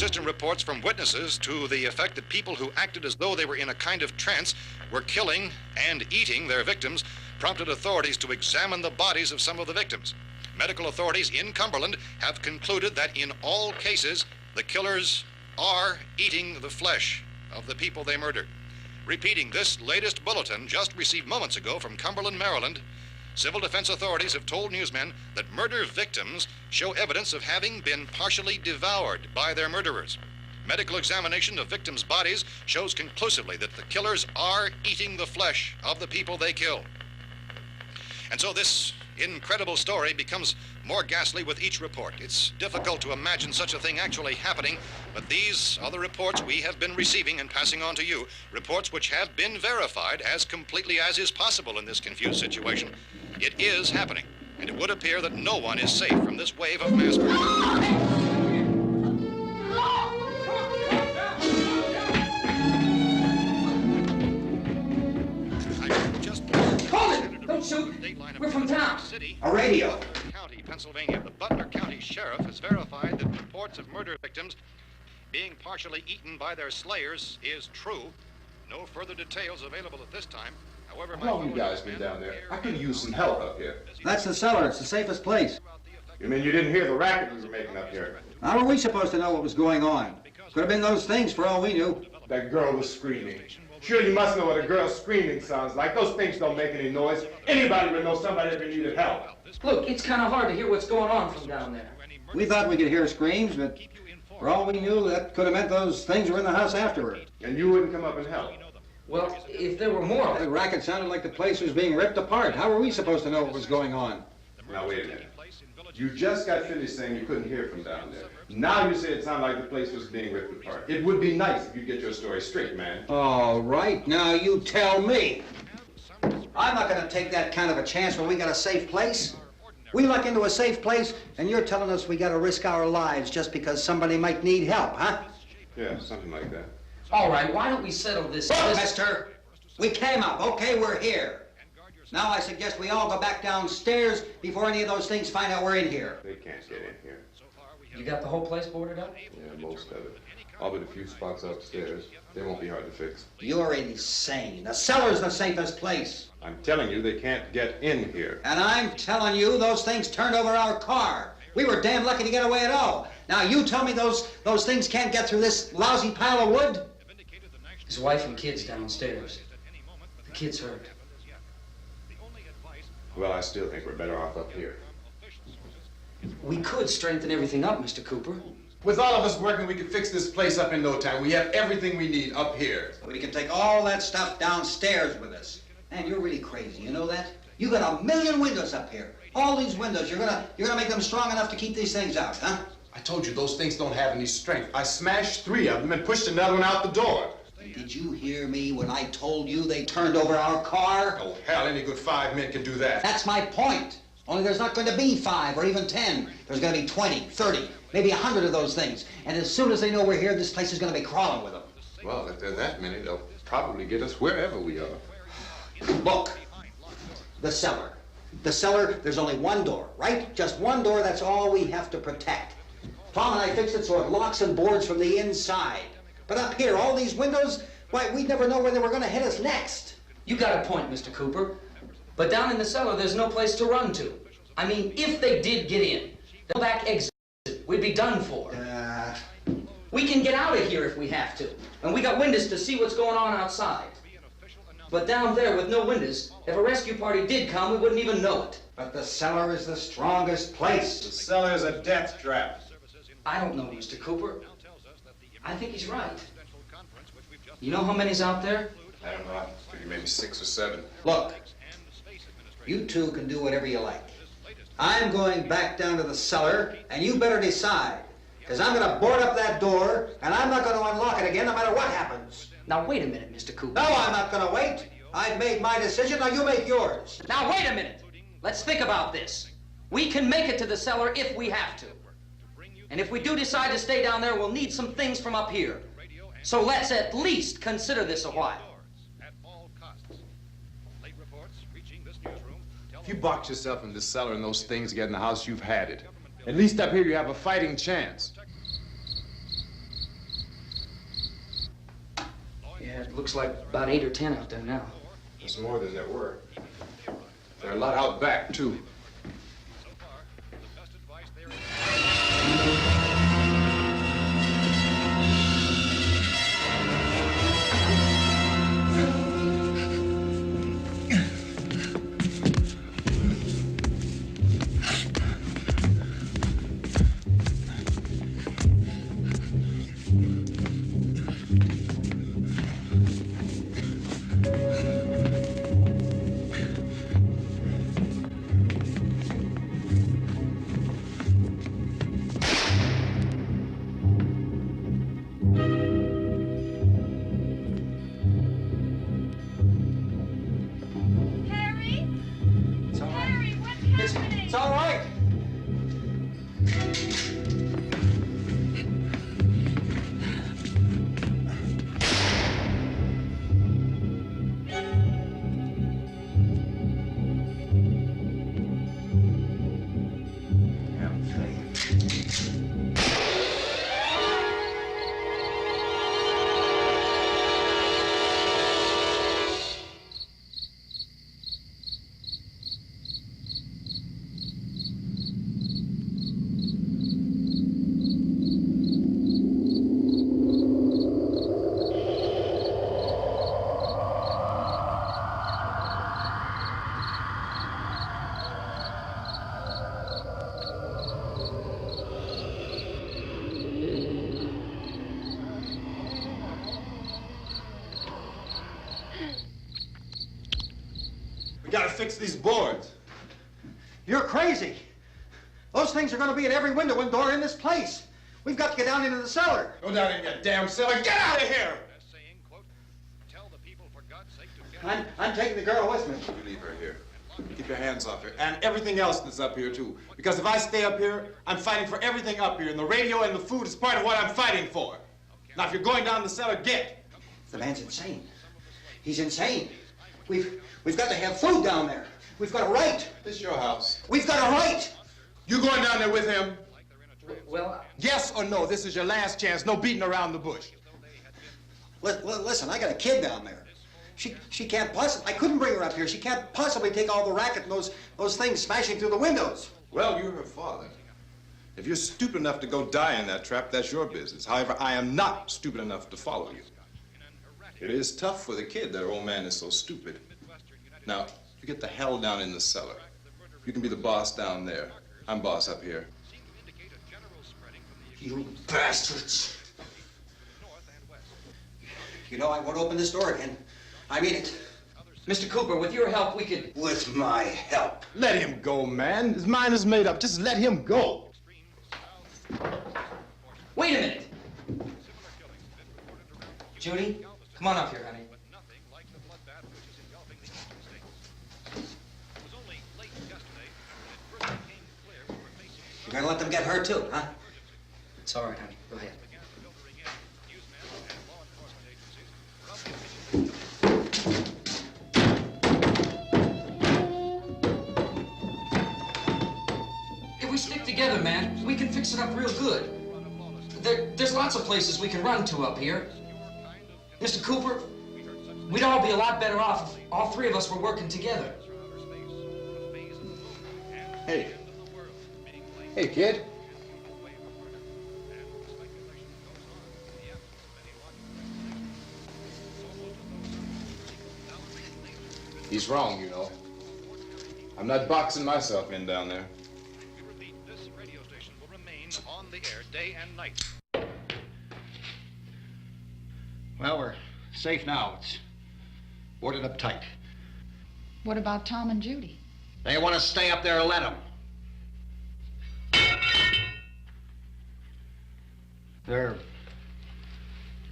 Inconsistent reports from witnesses to the effect that people who acted as though they were in a kind of trance were killing and eating their victims prompted authorities to examine the bodies of some of the victims. Medical authorities in Cumberland have concluded that in all cases, the killers are eating the flesh of the people they murdered. Repeating this latest bulletin just received moments ago from Cumberland, Maryland, civil defense authorities have told newsmen that murder victims show evidence of having been partially devoured by their murderers. Medical examination of victims' bodies shows conclusively that the killers are eating the flesh of the people they kill. And so this incredible story becomes more ghastly with each report. It's difficult to imagine such a thing actually happening, but these are the reports we have been receiving and passing on to you, reports which have been verified as completely as is possible in this confused situation. It is happening, and it would appear that no one is safe from this wave of mass murder. Don't shoot! We're from town. A radio. County, Pennsylvania. The Butler County Sheriff has verified that reports of murder victims being partially eaten by their slayers is true. No further details available at this time. However, how long have you guys been down there? I could use some help up here. That's the cellar. It's the safest place. You mean you didn't hear the racket we were making up here? How were we supposed to know what was going on? Could have been those things for all we knew. That girl was screaming. Sure, you must know what a girl screaming sounds like. Those things don't make any noise. Anybody would know somebody ever needed help. Look, it's kind of hard to hear what's going on from down there. We thought we could hear screams, but for all we knew, that could have meant those things were in the house afterward. And you wouldn't come up and help? Well, if there were more... The racket sounded like the place was being ripped apart. How were we supposed to know what was going on? Now, wait a minute. You just got finished saying you couldn't hear from down there. Now you say it sounded like the place was being ripped apart. It would be nice if you get your story straight, man. All right, now you tell me. I'm not going to take that kind of a chance when we got a safe place. We luck into a safe place, and you're telling us we got to risk our lives just because somebody might need help, huh? Yeah, something like that. All right, why don't we settle this? Look, mister, we came up. Okay, we're here. Now I suggest we all go back downstairs before any of those things find out we're in here. They can't get in here. You got the whole place boarded up? Yeah, most of it. All but a few spots upstairs. They won't be hard to fix. You're insane. The cellar's the safest place. I'm telling you, they can't get in here. And I'm telling you, those things turned over our car. We were damn lucky to get away at all. Now you tell me those things can't get through this lousy pile of wood? His wife and kids downstairs. The kid's hurt. Well, I still think we're better off up here. We could strengthen everything up, Mr. Cooper. With all of us working, we could fix this place up in no time. We have everything we need up here. We can take all that stuff downstairs with us. Man, you're really crazy, you know that? You got 1 million windows up here. All these windows, you're gonna make them strong enough to keep these things out, huh? I told you those things don't have any strength. I smashed 3 of them and pushed another one out the door. Did you hear me when I told you they turned over our car? Oh, hell, any good 5 men can do that. That's my point. Only there's not going to be 5 or even 10. There's going to be 20, 30, maybe 100 of those things. And as soon as they know we're here, this place is going to be crawling with them. Well, if there are that many, they'll probably get us wherever we are. Look, the cellar. The cellar, there's only one door, right? Just one door, that's all we have to protect. Tom and I fixed it so it locks and boards from the inside. But up here, all these windows, why, we'd never know where they were going to hit us next. You got a point, Mr. Cooper. But down in the cellar, there's no place to run to. I mean, if they did get in, the back exit, we'd be done for. We can get out of here if we have to. And we got windows to see what's going on outside. But down there with no windows, if a rescue party did come, we wouldn't even know it. But the cellar is the strongest place. The cellar is a death trap. I don't know, Mr. Cooper. I think he's right. You know how many's out there? I don't know. I figure maybe 6 or 7. Look, you two can do whatever you like. I'm going back down to the cellar, and you better decide. Because I'm going to board up that door, and I'm not going to unlock it again no matter what happens. Now, wait a minute, Mr. Cooper. No, I'm not going to wait. I've made my decision, now you make yours. Now, wait a minute. Let's think about this. We can make it to the cellar if we have to. And if we do decide to stay down there, we'll need some things from up here. So let's at least consider this a while. If you box yourself in this cellar and those things get in the house, you've had it. At least up here you have a fighting chance. It looks like about 8 or 10 out there now. There's more than there were. There are a lot out back, too. It's all right. We gotta fix these boards. You're crazy. Those things are going to be at every window and door in this place. We've got to get down into the cellar. Go down in your damn cellar. Get out of here! I'm taking the girl with me. You leave her here. Keep your hands off her. And everything else that's up here, too. Because if I stay up here, I'm fighting for everything up here. And the radio and the food is part of what I'm fighting for. Now, if you're going down the cellar, get. The man's insane. He's insane. We've got to have food down there. We've got a right. This is your house. We've got a right. You going down there with him? Well, yes or no? This is your last chance. No beating around the bush. Listen, I got a kid down there. She can't possibly. I couldn't bring her up here. She can't possibly take all the racket and those things smashing through the windows. Well, you're her father. If you're stupid enough to go die in that trap, that's your business. However, I am not stupid enough to follow you. It is tough for the kid that old man is so stupid. Now, you get the hell down in the cellar. You can be the boss down there. I'm boss up here. You bastards. You know, I won't open this door again. I mean it. Mr. Cooper, with your help, we could... With my help. Let him go, man. His mind is made up. Just let him go. Wait a minute. Judy, come on up here, honey. You're gonna let them get hurt too, huh? It's all right, honey. Go ahead. If we stick together, man, we can fix it up real good. There's lots of places we can run to up here. Mr. Cooper, we'd all be a lot better off if all three of us were working together. Hey. Hey, kid. He's wrong, you know. I'm not boxing myself in down there. This radio station will remain on the air day and night. Well, we're safe now. It's boarded up tight. What about Tom and Judy? They want to stay up there, let them. There are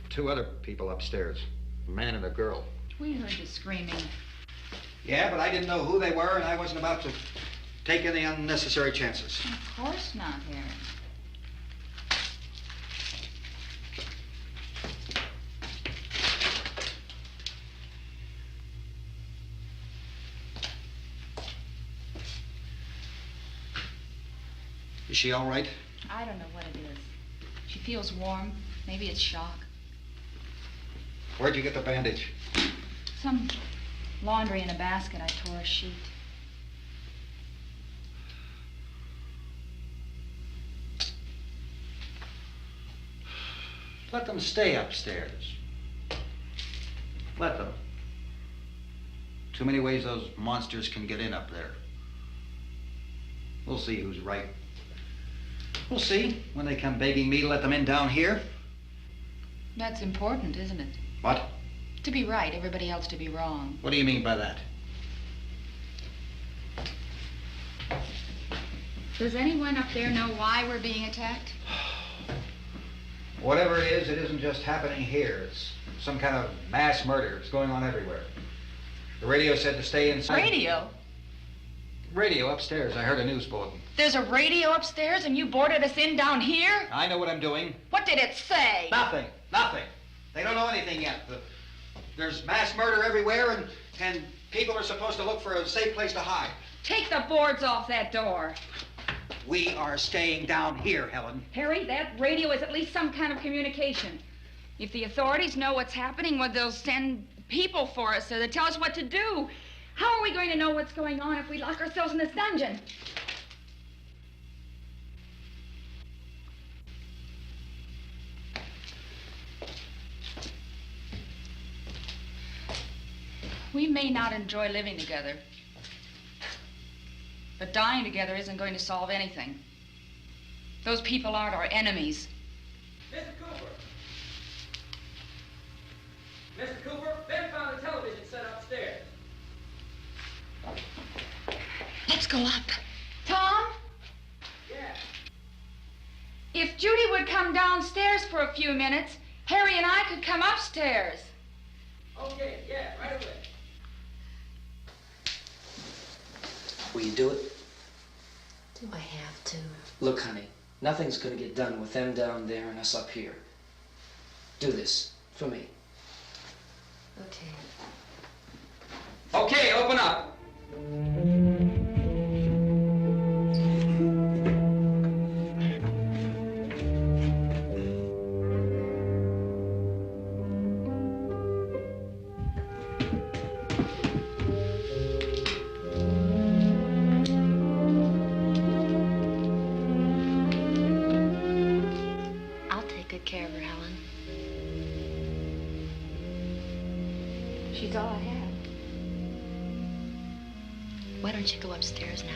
two other people upstairs, a man and a girl. We heard you screaming. Yeah, but I didn't know who they were, and I wasn't about to take any unnecessary chances. Of course not, Harry. Is she all right? I don't know what it is. She feels warm. Maybe it's shock. Where'd you get the bandage? Some laundry in a basket. I tore a sheet. Let them stay upstairs. Let them. Too many ways those monsters can get in up there. We'll see who's right. We'll see when they come begging me to let them in down here. That's important, isn't it? What? To be right, everybody else to be wrong. What do you mean by that? Does anyone up there know why we're being attacked? Whatever it isn't just happening here. It's some kind of mass murder. It's going on everywhere. The radio said to stay inside. Radio? Radio upstairs. I heard a news bulletin. There's a radio upstairs and you boarded us in down here? I know what I'm doing. What did it say? Nothing. Nothing. They don't know anything yet. There's mass murder everywhere, and people are supposed to look for a safe place to hide. Take the boards off that door. We are staying down here, Helen. Harry, that radio is at least some kind of communication. If the authorities know what's happening, well, they'll send people for us, so they'll tell us what to do. How are we going to know what's going on if we lock ourselves in this dungeon? We may not enjoy living together, but dying together isn't going to solve anything. Those people aren't our enemies. Mr. Cooper! Mr. Cooper, Ben found a television set upstairs. Let's go up. Tom? Yeah. If Judy would come downstairs for a few minutes, Harry and I could come upstairs. Okay, yeah, right away. Will you do it? Do I have to? Look, honey, nothing's gonna get done with them down there and us up here. Do this for me. Okay. Okay, open up. I'll take good care of her, Helen. She's all I have. Why don't you go upstairs now?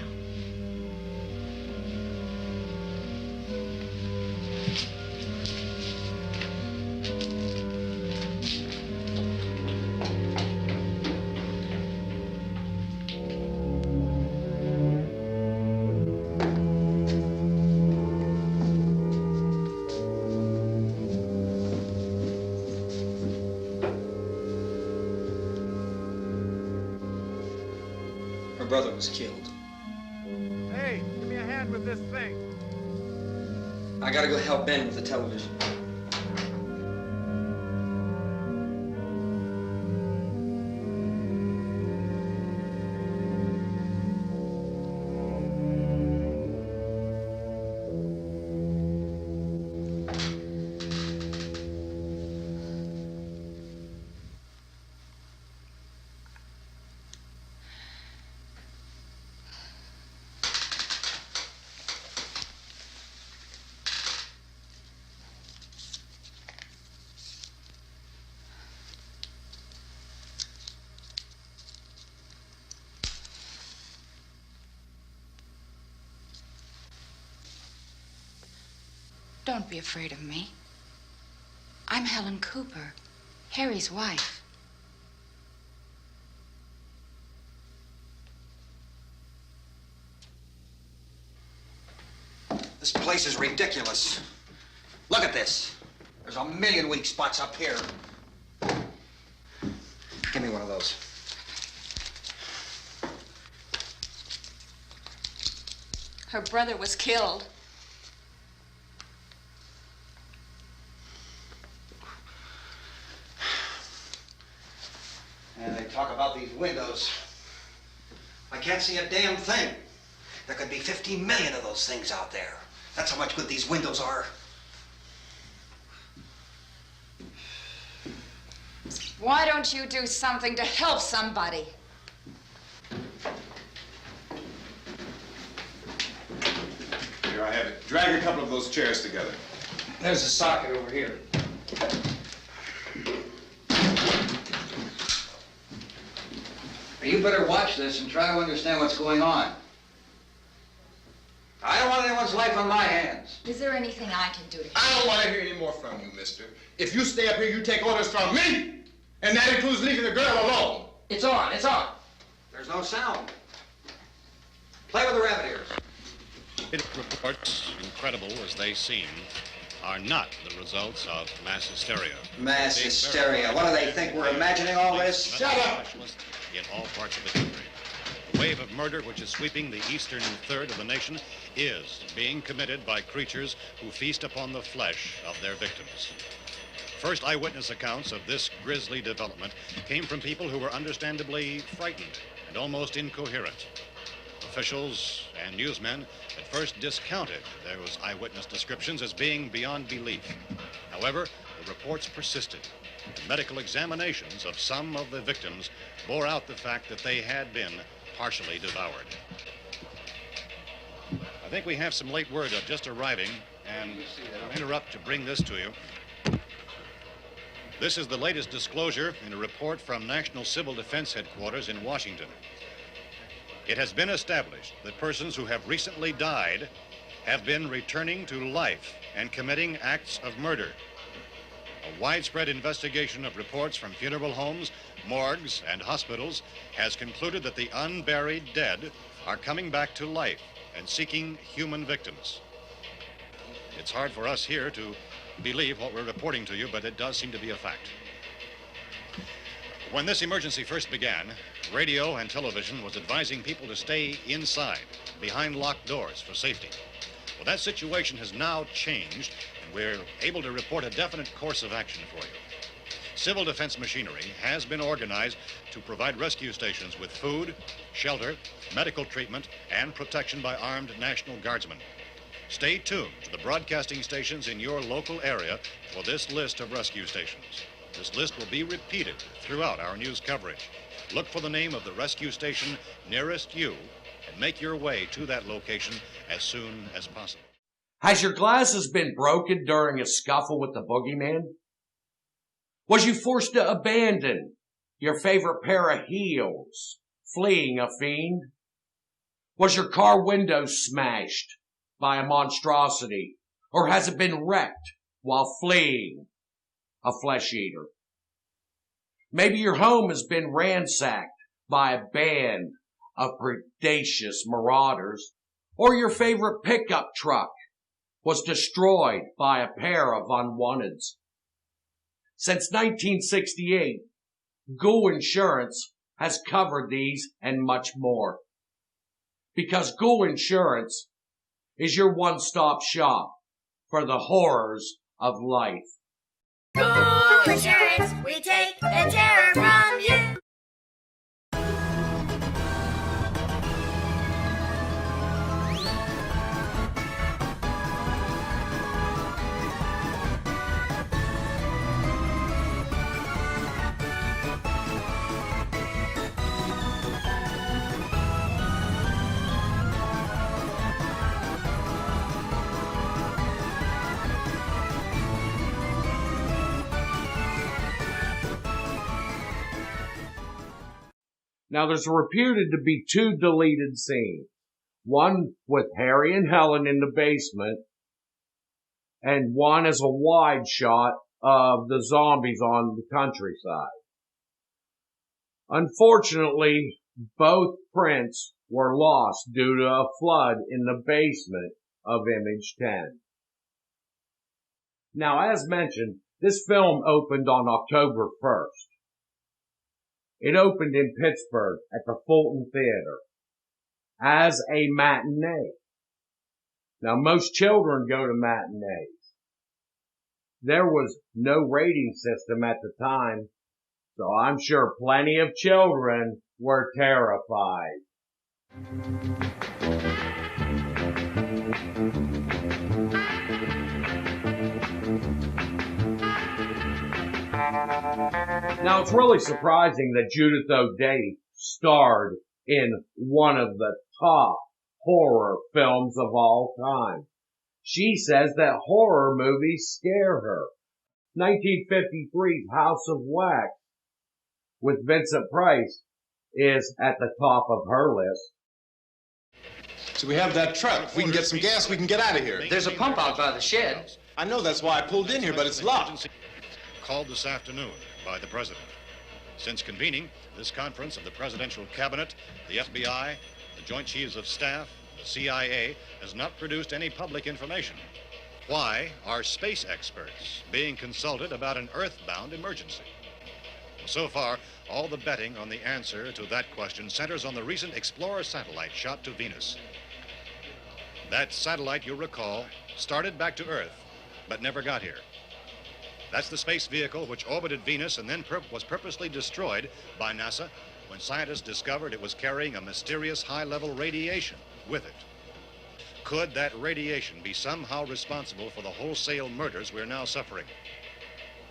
Her brother was killed. Hey, give me a hand with this thing. I gotta go help Ben with the television. Don't be afraid of me. I'm Helen Cooper, Harry's wife. This place is ridiculous. Look at this. There's a million weak spots up here. Give me one of those. Her brother was killed. And they talk about these windows. I can't see a damn thing. There could be 15 million of those things out there. That's how much good these windows are. Why don't you do something to help somebody? Here, I have it. Drag a couple of those chairs together. There's a socket over here. You better watch this and try to understand what's going on. I don't want anyone's life on my hands. Is there anything I can do to help? I don't want to hear any more from you, mister. If you stay up here, you take orders from me. And that includes leaving the girl alone. It's on, it's on. There's no sound. Play with the rabbit ears. Reports, incredible as they seem, are not the results of mass hysteria. Mass hysteria. What do they think? We're imagining all this? Shut up! In all parts of the country. The wave of murder which is sweeping the eastern third of the nation is being committed by creatures who feast upon the flesh of their victims. First eyewitness accounts of this grisly development came from people who were understandably frightened and almost incoherent. Officials and newsmen at first discounted those eyewitness descriptions as being beyond belief. However, the reports persisted. The medical examinations of some of the victims bore out the fact that they had been partially devoured. I think we have some late word just arriving, and I'll interrupt to bring this to you. This is the latest disclosure in a report from National Civil Defense Headquarters in Washington. It has been established that persons who have recently died have been returning to life and committing acts of murder. A widespread investigation of reports from funeral homes, morgues, and hospitals has concluded that the unburied dead are coming back to life and seeking human victims. It's hard for us here to believe what we're reporting to you, but it does seem to be a fact. When this emergency first began, radio and television was advising people to stay inside, behind locked doors for safety. Well, that situation has now changed, and we're able to report a definite course of action for you. Civil defense machinery has been organized to provide rescue stations with food, shelter, medical treatment, and protection by armed National Guardsmen. Stay tuned to the broadcasting stations in your local area for this list of rescue stations. This list will be repeated throughout our news coverage. Look for the name of the rescue station nearest you and make your way to that location as soon as possible. Has your glasses been broken during a scuffle with the boogeyman? Was you forced to abandon your favorite pair of heels, fleeing a fiend? Was your car window smashed by a monstrosity, or has it been wrecked while fleeing a flesh eater? Maybe your home has been ransacked by a band of predacious marauders, or your favorite pickup truck was destroyed by a pair of unwanteds. Since 1968, Ghoul Insurance has covered these and much more. Because Ghoul Insurance is your one-stop shop for the horrors of life. Ghoul Insurance, we take the terror from you. Now, there's reputed to be 2 deleted scenes. One with Harry and Helen in the basement, and one is a wide shot of the zombies on the countryside. Unfortunately, both prints were lost due to a flood in the basement of Image 10. Now, as mentioned, this film opened on October 1st. It opened in Pittsburgh at the Fulton Theater as a matinee. Now, most children go to matinees. There was no rating system at the time, so I'm sure plenty of children were terrified. Now, it's really surprising that Judith O'Dea starred in one of the top horror films of all time. She says that horror movies scare her. 1953's House of Wax with Vincent Price is at the top of her list. So we have that truck. If we can get some gas, we can get out of here. There's a pump out by the shed. I know, that's why I pulled in here, but it's locked. Called this afternoon by the President. Since convening this conference of the Presidential Cabinet, the FBI, the Joint Chiefs of Staff, the CIA, has not produced any public information. Why are space experts being consulted about an Earth-bound emergency? So far, all the betting on the answer to that question centers on the recent Explorer satellite shot to Venus. That satellite, you'll recall, started back to Earth, but never got here. That's the space vehicle which orbited Venus and then was purposely destroyed by NASA when scientists discovered it was carrying a mysterious high-level radiation with it. Could that radiation be somehow responsible for the wholesale murders we're now suffering?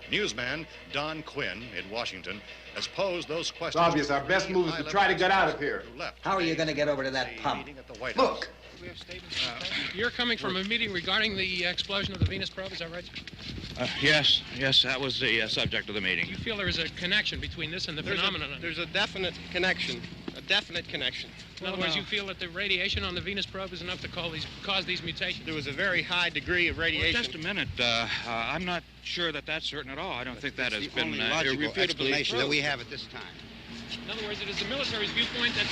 Newsman Don Quinn in Washington has posed those questions. It's obvious our best move is to try to get out of here. How are you going to get over to that pump? Look! You're coming from a meeting regarding the explosion of the Venus probe, is that right? Yes, that was the subject of the meeting. You feel there is a connection between this and the phenomenon? There's a definite connection. A definite connection. In other words, you feel that the radiation on the Venus probe is enough to cause these mutations? There was a very high degree of radiation. Well, just a minute. I'm not sure that that's certain at all. I don't think that has been only logical irrefutably explanation that proved. we have at this time. In other words, it is the military's viewpoint that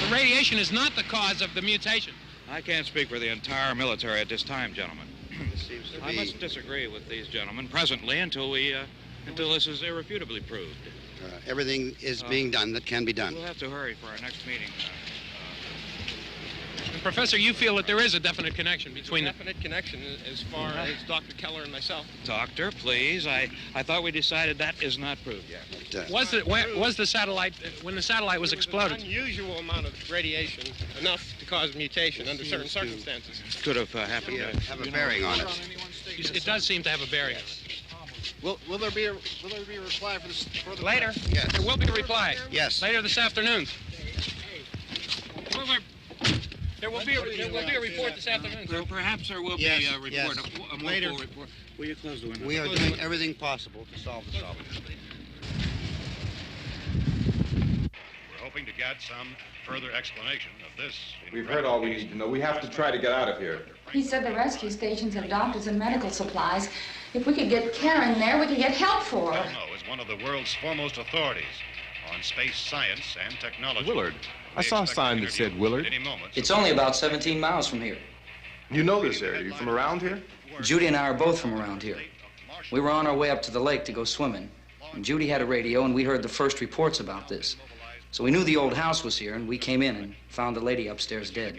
the radiation is not the cause of the mutation. I can't speak for the entire military at this time, gentlemen. This seems to I must disagree with these gentlemen presently until this is irrefutably proved. Everything is being done that can be done. We'll have to hurry for our next meeting. Professor, you feel that there is a definite connection between a definite connection as far as Dr. Keller and myself. Doctor, please. I thought we decided that is not proved yet. Was the satellite, when the satellite was exploded? An unusual amount of radiation, enough to cause mutation under certain circumstances. Could have happened. Have a bearing on it. It does seem to have a bearing. Will there be a reply for the later? Yes. There will be a reply. Yes. Later this afternoon. There will be a report this afternoon. Well, perhaps there will be a report. Yes. A more Later. full report. Will you close the window? We are doing everything possible to solve the problem. We're hoping to get some further explanation of this. We've heard all we need to know. We have to try to get out of here. He said the rescue stations have doctors and medical supplies. If we could get Karen there, we could get help for her. Belno is one of the world's foremost authorities on space science and technology. Willard. I saw a sign that said Willard. It's only about 17 miles from here. You know this area. You from around here? Judy and I are both from around here. We were on our way up to the lake to go swimming, and Judy had a radio, and we heard the first reports about this. So we knew the old house was here, and we came in and found the lady upstairs dead.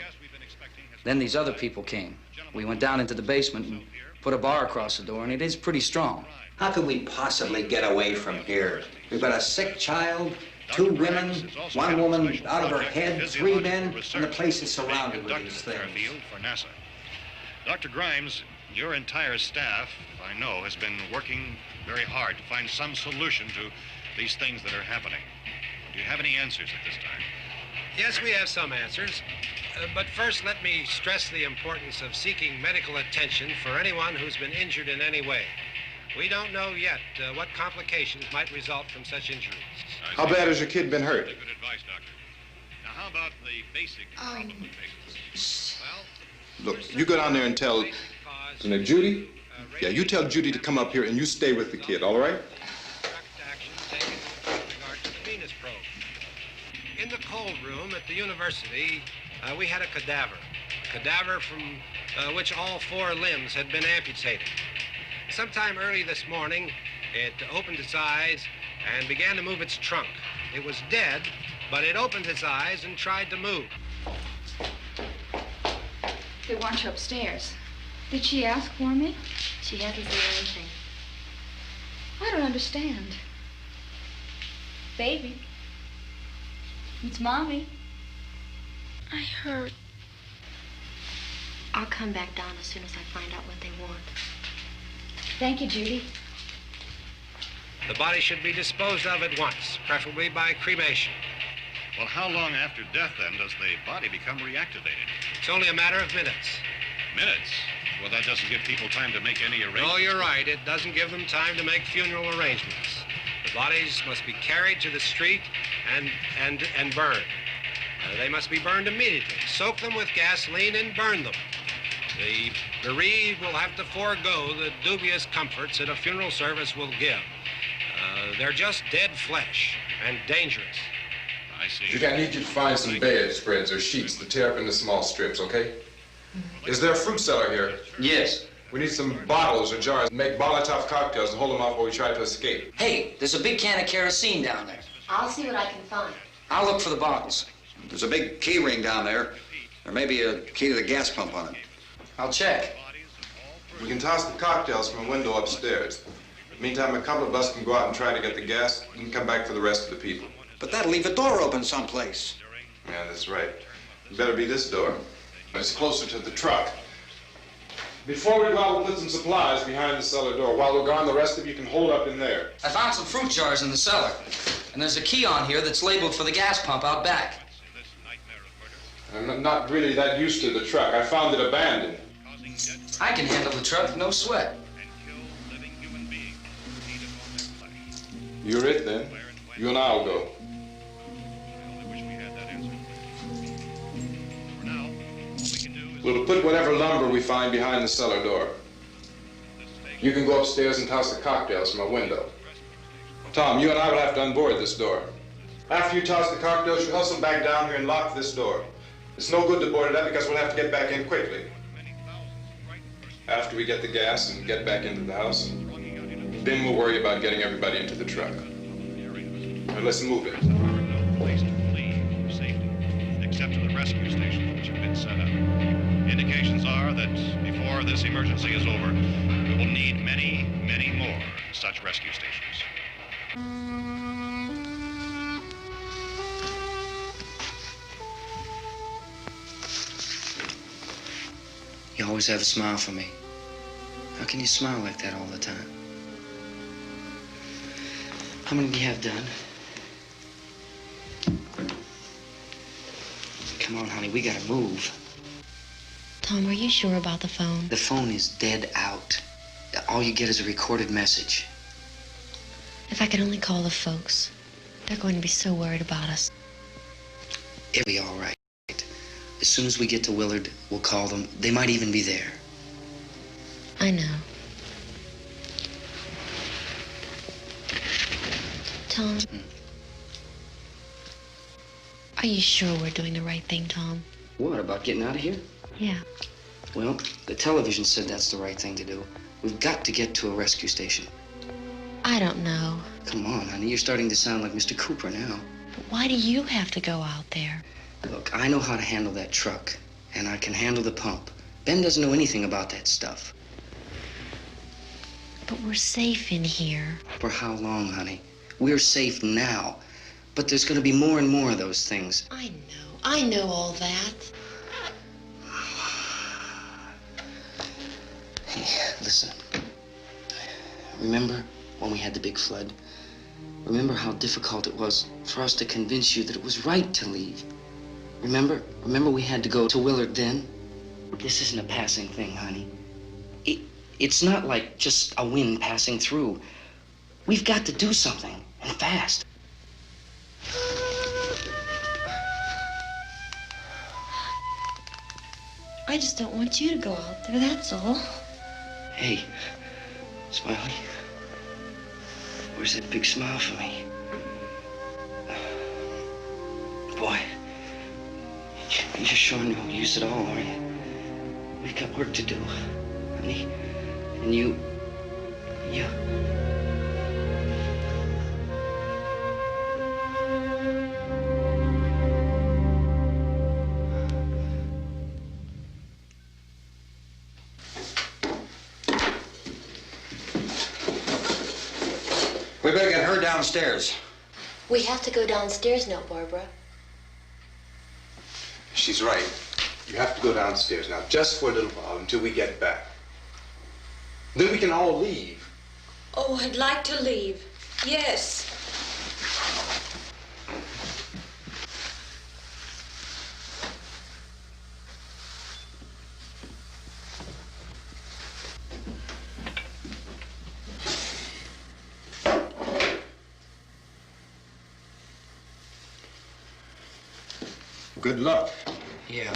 Then these other people came. We went down into the basement and put a bar across the door, and it is pretty strong. How could we possibly get away from here? We've got a sick child, 2 women, 1 woman out of her head, 3 men, and the place is surrounded with these things. For NASA. Dr. Grimes, your entire staff, I know, has been working very hard to find some solution to these things that are happening. Do you have any answers at this time? Yes, we have some answers. But first, let me stress the importance of seeking medical attention for anyone who's been injured in any way. We don't know yet what complications might result from such injuries. How bad has your kid been hurt? Good advice, Doctor. Now, how about the basic problem of patients? Look, you go down there and tell... Now, Judy? Yeah, you tell Judy to come up here and you stay with the kid, all right? In the cold room at the university, we had a cadaver from which all 4 limbs had been amputated. Sometime early this morning, it opened its eyes and began to move its trunk. It was dead, but it opened its eyes and tried to move. They want you upstairs. Did she ask for me? She hasn't said anything. I don't understand. Baby. It's Mommy. I heard. I'll come back down as soon as I find out what they want. Thank you, Judy. The body should be disposed of at once, preferably by cremation. Well, how long after death, then, does the body become reactivated? It's only a matter of minutes. Minutes? Well, that doesn't give people time to make any arrangements. Oh, you're right. It doesn't give them time to make funeral arrangements. The bodies must be carried to the street and burned. They must be burned immediately. Soak them with gasoline and burn them. The bereaved will have to forego the dubious comforts that a funeral service will give. They're just dead flesh and dangerous. I see. I need you to find some bedspreads or sheets to tear up into small strips, okay? Is there a fruit cellar here? Yes. We need some bottles or jars to make Molotov cocktails and hold them off while we try to escape. Hey, there's a big can of kerosene down there. I'll see what I can find. I'll look for the bottles. There's a big key ring down there. There may be a key to the gas pump on it. I'll check. We can toss the cocktails from a window upstairs. Meantime, a couple of us can go out and try to get the gas and come back for the rest of the people. But that'll leave a door open someplace. Yeah, that's right. It better be this door. It's closer to the truck. Before we go out, we'll put some supplies behind the cellar door. While we're gone, the rest of you can hold up in there. I found some fruit jars in the cellar. And there's a key on here that's labeled for the gas pump out back. I'm not really that used to the truck. I found it abandoned. I can handle the truck, no sweat. You're it, then. You and I'll go. We'll put whatever lumber we find behind the cellar door. You can go upstairs and toss the cocktails from a window. Tom, you and I will have to unboard this door. After you toss the cocktails, you hustle back down here and lock this door. It's no good to board it up because we'll have to get back in quickly. After we get the gas and get back into the house, then we'll worry about getting everybody into the truck. Now let's move it. No place to flee for safety, except to the rescue stations which have been set up. Indications are that before this emergency is over, we will need many, many more such rescue stations. You always have a smile for me. How can you smile like that all the time? How many do you have done? Come on, honey, we gotta move. Tom, are you sure about the phone? The phone is dead out. All you get is a recorded message. If I could only call the folks. They're going to be so worried about us. It'll be all right. As soon as we get to Willard, we'll call them. They might even be there. I know. Tom, are you sure we're doing the right thing, Tom? What, about getting out of here? Yeah. Well, the television said that's the right thing to do. We've got to get to a rescue station. I don't know. Come on, honey, you're starting to sound like Mr. Cooper now. But why do you have to go out there? Look, I know how to handle that truck, and I can handle the pump. Ben doesn't know anything about that stuff. But we're safe in here. For how long, honey? We're safe now, but there's going to be more and more of those things. I know all that. Hey, listen. Remember when we had the big flood? Remember how difficult it was for us to convince you that it was right to leave? Remember we had to go to Willard then? This isn't a passing thing, honey. It's not like just a wind passing through. We've got to do something, and fast. I just don't want you to go out there, that's all. Hey, Smiley. Where's that big smile for me? Boy, you're sure no use at all, are you? We've got work to do, honey. And you... We better get her downstairs. We have to go downstairs now, Barbara. She's right. You have to go downstairs now, just for a little while, until we get back. Then we can all leave. Oh, I'd like to leave. Yes. Good luck. Yeah.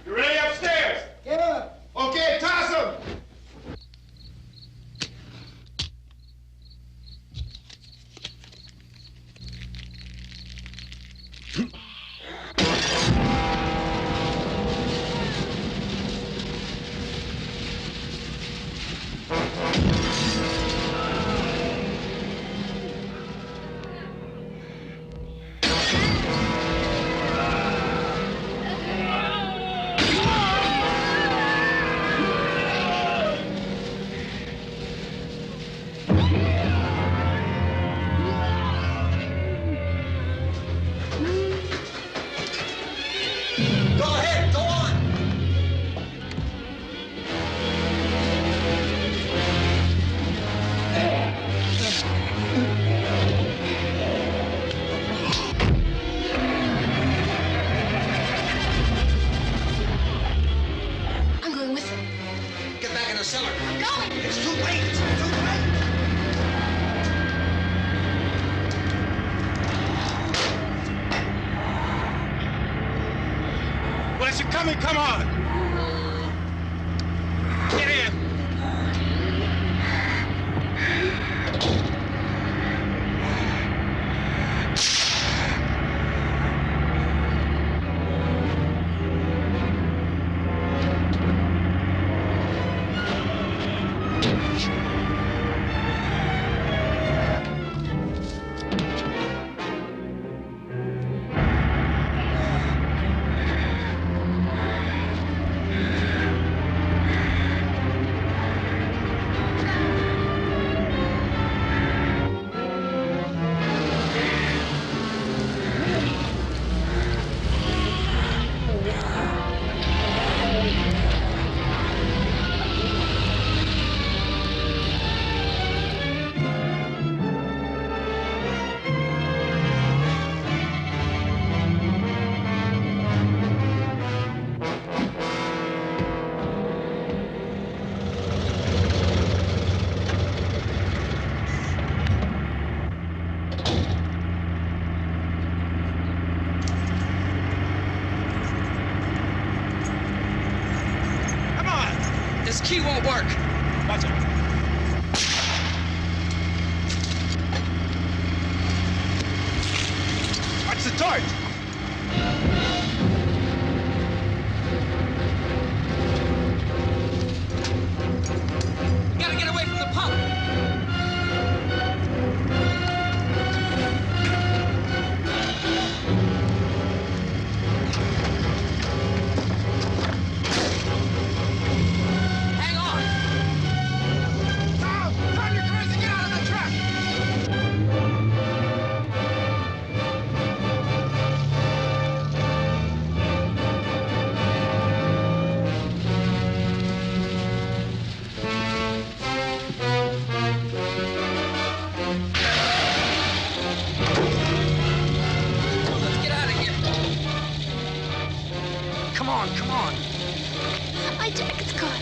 You ready upstairs? Yeah. Okay, toss them. Go ahead, go on. I'm going with him. Get back in the cellar. I'm going. It's too late. It's too late. Well, as you're coming, come on. Get in. This key won't work. Watch it. Watch the torch. We gotta get away from the pump. Hang on. Tom, turn your cars and get out of the truck. Let's get out of here. Come on, come on. My jacket's caught.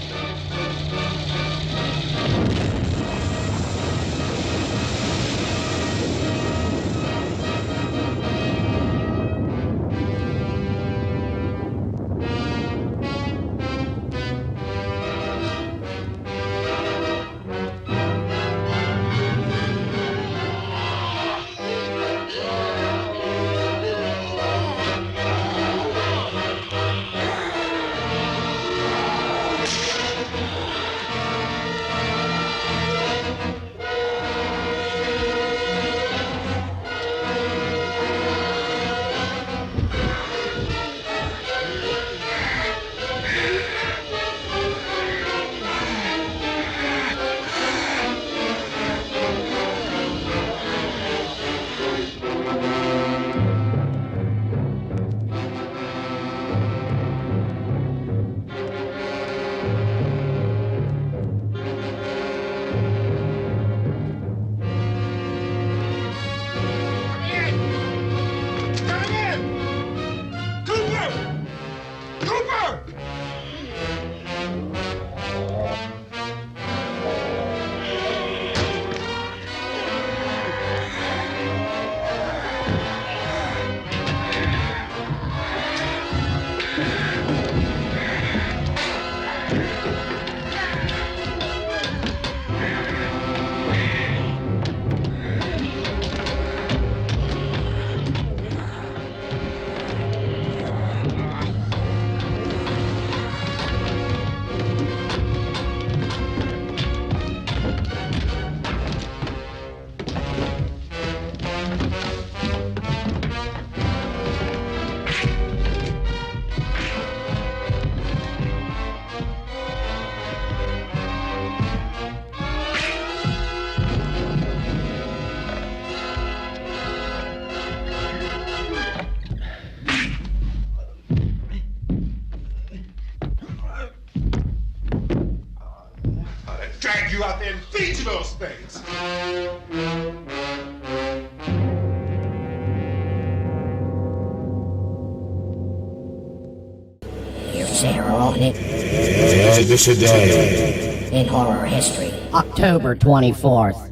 say her on it. This a day in horror history. October 24th.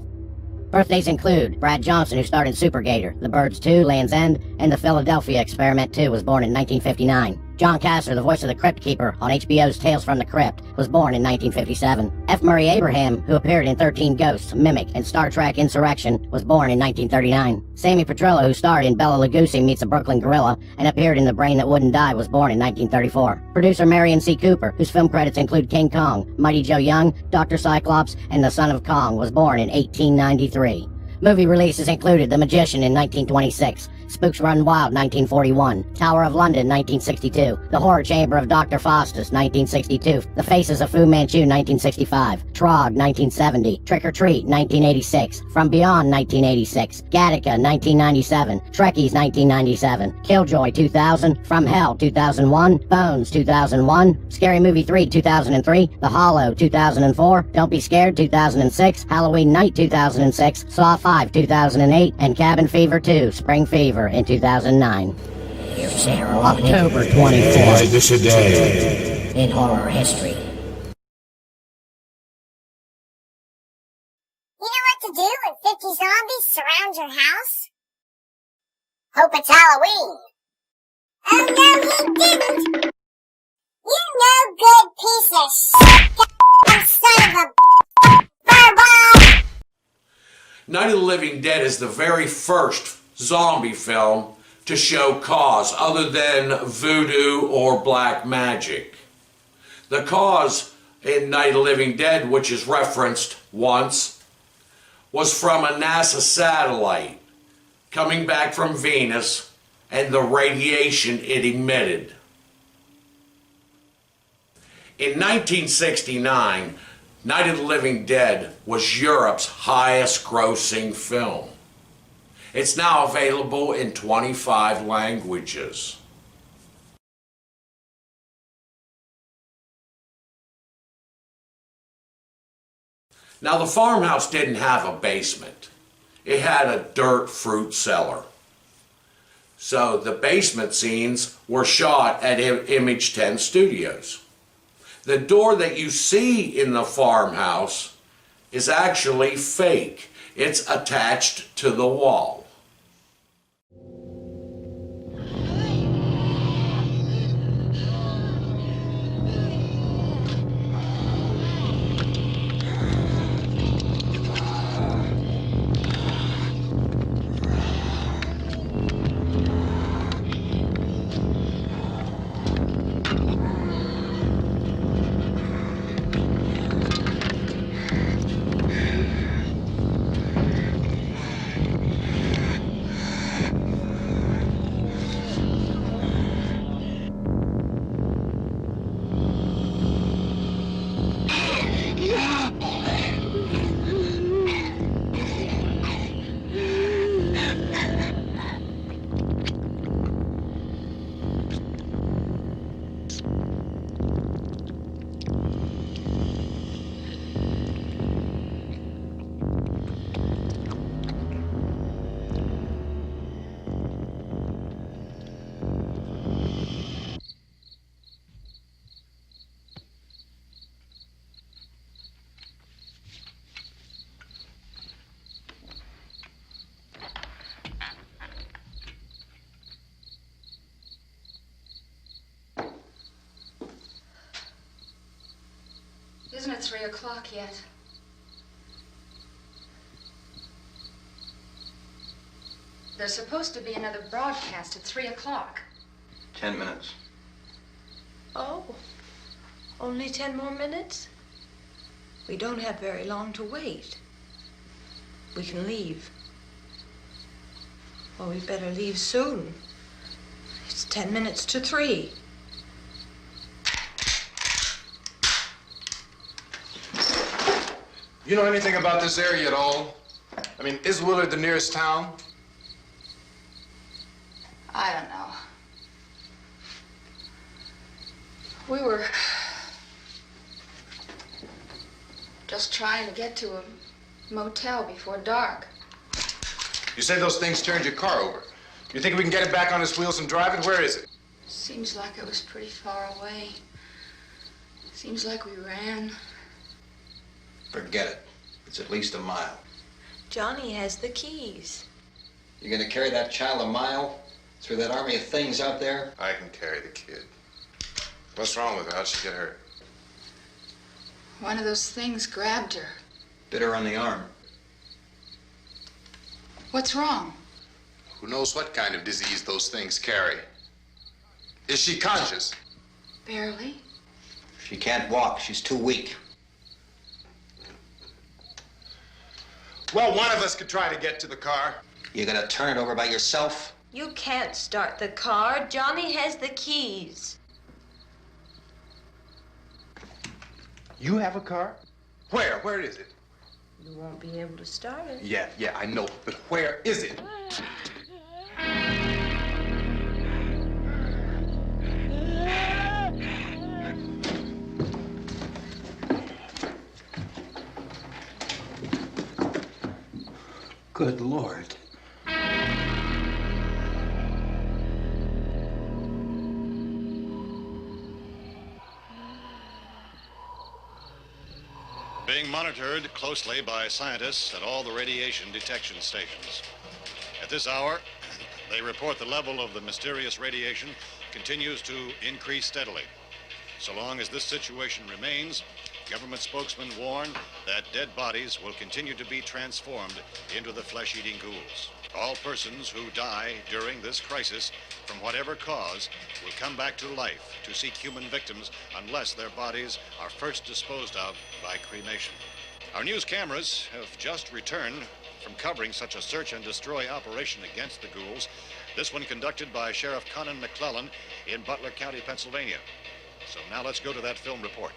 Birthdays include Brad Johnson, who starred in Supergator, The Birds 2, Land's End, and The Philadelphia Experiment 2, was born in 1959. John Casser, the voice of the Crypt Keeper on HBO's Tales from the Crypt, was born in 1957. F. Murray Abraham, who appeared in 13 Ghosts, Mimic, and Star Trek Insurrection, was born in 1939. Sammy Petrello, who starred in Bela Lugosi Meets a Brooklyn Gorilla and appeared in The Brain That Wouldn't Die, was born in 1934. Producer Marion C. Cooper, whose film credits include King Kong, Mighty Joe Young, Dr. Cyclops, and The Son of Kong, was born in 1893. Movie releases included The Magician in 1926, Spooks Run Wild 1941, Tower of London 1962, The Horror Chamber of Dr. Faustus 1962, The Faces of Fu Manchu 1965, Trog 1970, Trick or Treat 1986, From Beyond 1986, Gattaca 1997, Trekkies 1997, Killjoy 2000, From Hell 2001, Bones 2001, Scary Movie 3 2003, The Hollow 2004, Don't Be Scared 2006, Halloween Night 2006, Saw 5 2008, and Cabin Fever 2, Spring Fever in 2009. Here's Sarah October 24th. This a day in horror history. You know what to do when 50 zombies surround your house? Hope it's Halloween. Oh no, he didn't! You no good piece of shit, you son of a furball! Night of the Living Dead is the very first zombie film to show cause other than voodoo or black magic. The cause in Night of the Living Dead, which is referenced once, was from a NASA satellite coming back from Venus and the radiation it emitted. In 1969, Night of the Living Dead was Europe's highest grossing film. It's now available in 25 languages. Now, the farmhouse didn't have a basement. It had a dirt fruit cellar. So the basement scenes were shot at Image 10 Studios. The door that you see in the farmhouse is actually fake. It's attached to the wall. Isn't it 3 o'clock yet? There's supposed to be another broadcast at 3 o'clock. 10 minutes. Oh, only 10 more minutes? We don't have very long to wait. We can leave. Well, we better leave soon. It's 10 minutes to 3. You know anything about this area at all? I mean, is Willard the nearest town? I don't know. We were just trying to get to a motel before dark. You say those things turned your car over. You think we can get it back on its wheels and drive it? Where is it? Seems like it was pretty far away. Seems like we ran. Forget it. It's at least a mile. Johnny has the keys. You gonna carry that child a mile through that army of things out there? I can carry the kid. What's wrong with her? How'd she get hurt? One of those things grabbed her. Bit her on the arm. What's wrong? Who knows what kind of disease those things carry? Is she conscious? Barely. She can't walk. She's too weak. Well, one of us could try to get to the car. You gonna turn it over by yourself? You can't start the car. Johnny has the keys. You have a car? Where? Where is it? You won't be able to start it. Yeah, I know, but where is it? Good Lord. Being monitored closely by scientists at all the radiation detection stations. At this hour, they report the level of the mysterious radiation continues to increase steadily. So long as this situation remains, government spokesmen warn that dead bodies will continue to be transformed into the flesh-eating ghouls. All persons who die during this crisis, from whatever cause, will come back to life to seek human victims unless their bodies are first disposed of by cremation. Our news cameras have just returned from covering such a search and destroy operation against the ghouls, this one conducted by Sheriff Conan McClellan in Butler County, Pennsylvania. So now let's go to that film report.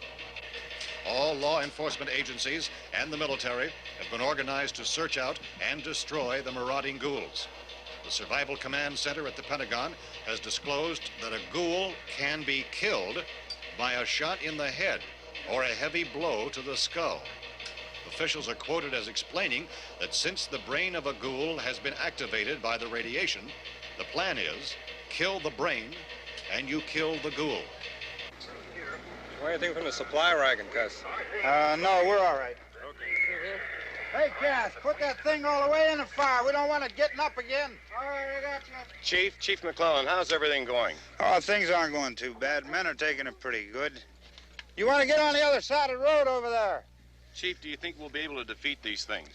All law enforcement agencies and the military have been organized to search out and destroy the marauding ghouls. The Survival Command Center at the Pentagon has disclosed that a ghoul can be killed by a shot in the head or a heavy blow to the skull. Officials are quoted as explaining that since the brain of a ghoul has been activated by the radiation, the plan is kill the brain and you kill the ghoul. Anything from the supply wagon, Gus? No, we're all right. Hey, Cass, put that thing all the way in the fire. We don't want it getting up again. All right, I got you. Chief McClellan, how's everything going? Oh, things aren't going too bad. Men are taking it pretty good. You want to get on the other side of the road over there? Chief, do you think we'll be able to defeat these things?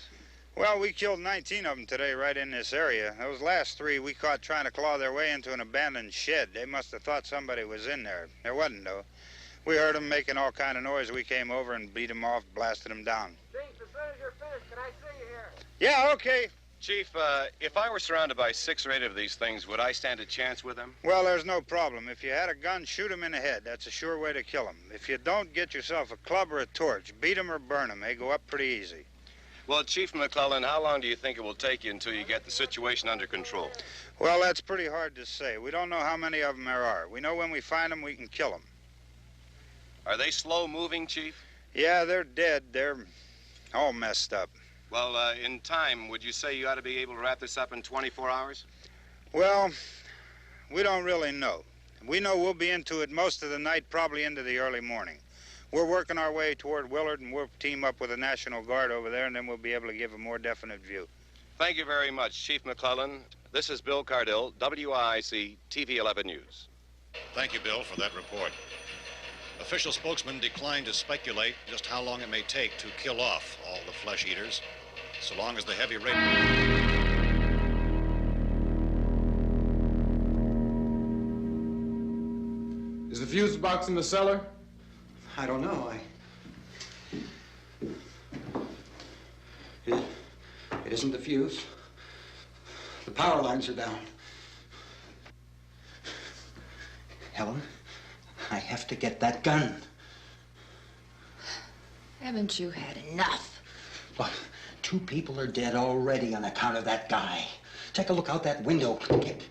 Well, we killed 19 of them today right in this area. Those last 3 we caught trying to claw their way into an abandoned shed. They must have thought somebody was in there. There wasn't, though. We heard them making all kind of noise. We came over and beat them off, blasted them down. Chief, as soon as you're finished, can I see you here? Yeah, okay. Chief, if I were surrounded by 6 or 8 of these things, would I stand a chance with them? Well, there's no problem. If you had a gun, shoot them in the head. That's a sure way to kill them. If you don't, get yourself a club or a torch. Beat them or burn them. They go up pretty easy. Well, Chief McClellan, how long do you think it will take you until you get the situation under control? Well, that's pretty hard to say. We don't know how many of them there are. We know when we find them, we can kill them. Are they slow-moving, Chief? Yeah, they're dead. They're all messed up. Well, in time, would you say you ought to be able to wrap this up in 24 hours? Well, we don't really know. We know we'll be into it most of the night, probably into the early morning. We're working our way toward Willard, and we'll team up with the National Guard over there, and then we'll be able to give a more definite view. Thank you very much, Chief McClellan. This is Bill Cardill, WIC TV 11 News. Thank you, Bill, for that report. Official spokesmen declined to speculate just how long it may take to kill off all the flesh eaters, so long as the heavy rate... Is the fuse box in the cellar? I don't know. It isn't the fuse. The power lines are down. Helen, I have to get that gun. Haven't you had enough? Look, 2 people are dead already on account of that guy. Take a look out that window. Get...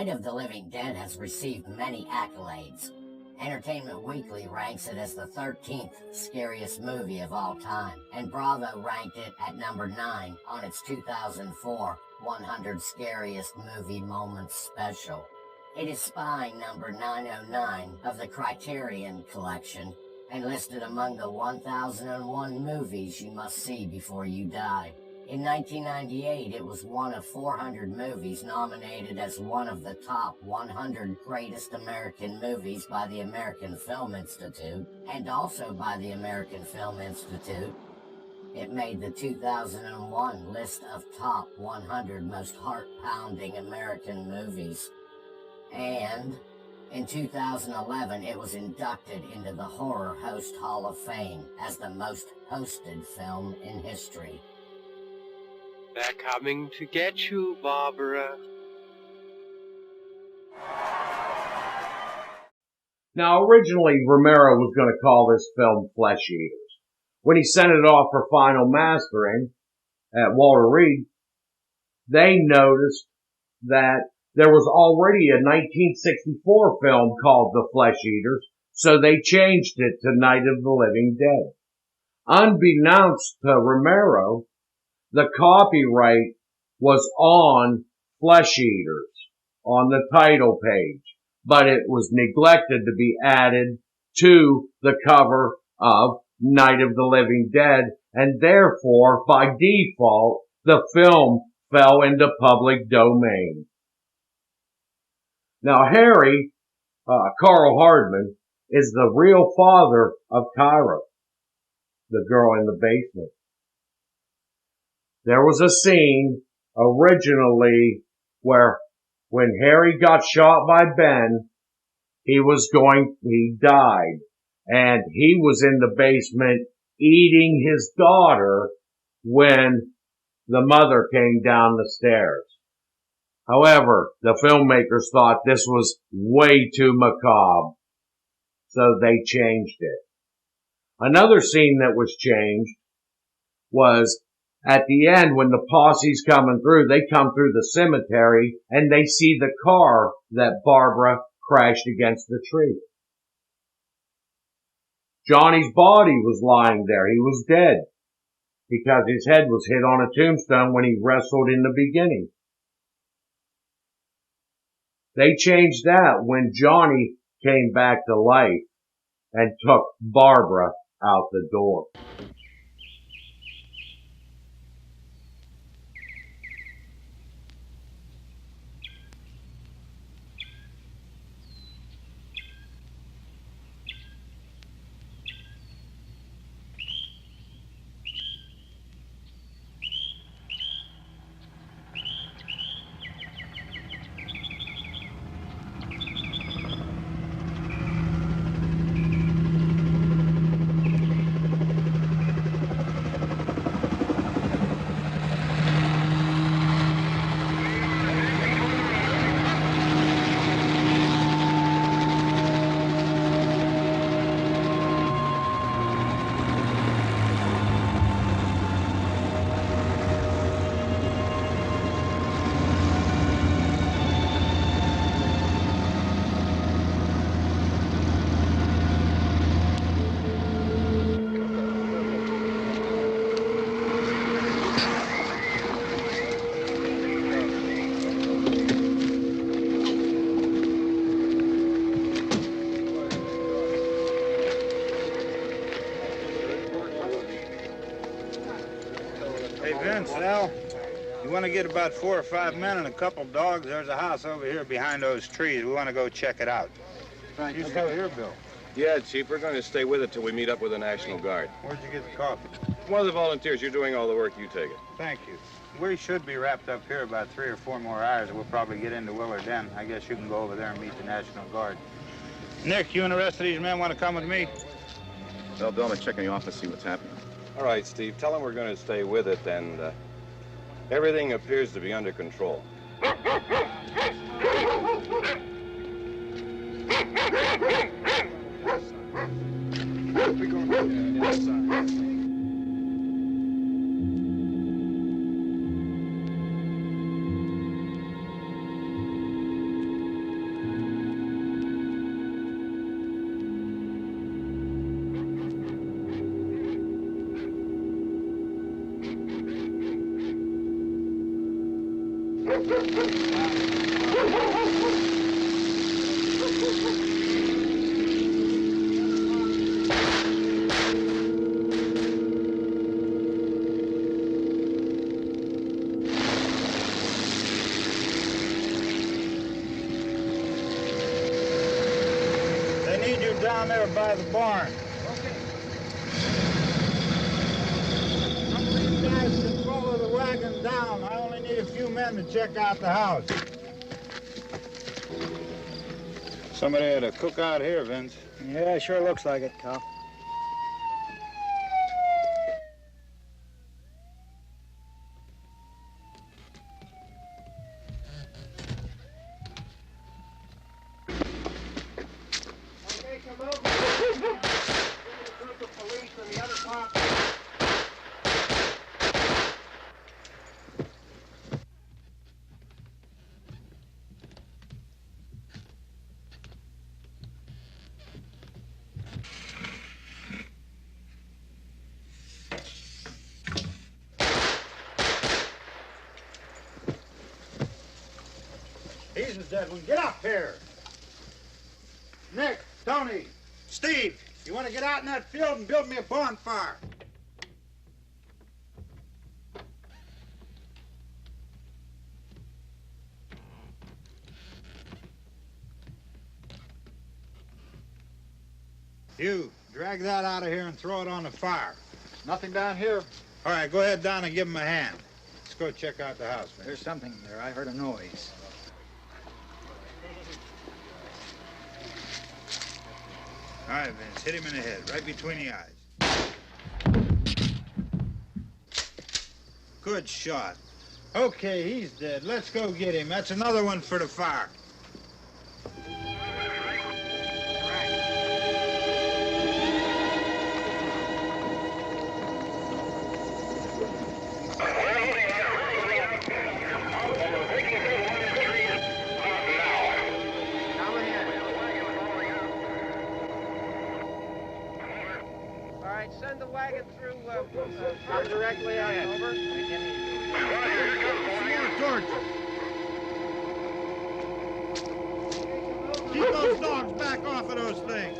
Night of the Living Dead has received many accolades. Entertainment Weekly ranks it as the 13th scariest movie of all time, and Bravo ranked it at number 9 on its 2004 100 Scariest Movie Moments special. It is spy number 909 of the Criterion Collection, and listed among the 1001 movies you must see before you die. In 1998, it was one of 400 movies nominated as one of the top 100 greatest American movies by the American Film Institute, and also by the American Film Institute. It made the 2001 list of top 100 most heart-pounding American movies. And in 2011, it was inducted into the Horror Host Hall of Fame as the most hosted film in history. They're coming to get you, Barbara. Now, originally, Romero was going to call this film Flesh Eaters. When he sent it off for final mastering at Walter Reed, they noticed that there was already a 1964 film called The Flesh Eaters, so they changed it to Night of the Living Dead. Unbeknownst to Romero, the copyright was on Flesh Eaters on the title page, but it was neglected to be added to the cover of Night of the Living Dead, and therefore, by default, the film fell into public domain. Now, Harry, Carl Hardman, is the real father of Kyra, the girl in the basement. There was a scene originally where when Harry got shot by Ben, he died, and he was in the basement eating his daughter when the mother came down the stairs. However, the filmmakers thought this was way too macabre, so they changed it. Another scene that was changed was at the end when the posse's coming through, they come through the cemetery and they see the car that Barbara crashed against the tree. Johnny's body was lying there. He was dead because his head was hit on a tombstone when he wrestled in the beginning. They changed that when Johnny came back to life and took Barbara out the door. Al, you want to get about 4 or 5 men and a couple dogs? There's a house over here behind those trees. We want to go check it out. Right. You stay here, Bill. Yeah, Chief, we're going to stay with it till we meet up with the National Guard. Where'd you get the coffee? One of the volunteers. You're doing all the work. You take it. Thank you. We should be wrapped up here about 3 or 4 more hours. We'll probably get into Willard Den. I guess you can go over there and meet the National Guard. Nick, you and the rest of these men want to come with me? Well, Bill, I'm going to check in the office, see what's happening. All right, Steve. Tell them we're going to stay with it, and everything appears to be under control. We're going inside. wait down there by the barn. Some of these guys can follow the wagon down. I only need a few men to check out the house. Somebody had a cookout here, Vince. Yeah, sure looks like it, Cal. He's the dead one. Get up here. Nick, Tony, Steve, you want to get out in that field and build me a bonfire? You, drag that out of here and throw it on the fire. Nothing down here. All right, go ahead down and give him a hand. Let's go check out the house, man. There's something there. I heard a noise. All right, Vince, hit him in the head, right between the eyes. Good shot. Okay, he's dead. Let's go get him. That's another one for the fire. Send the wagon through, come directly ahead. Over. Some more torches. Keep those dogs back off of those things.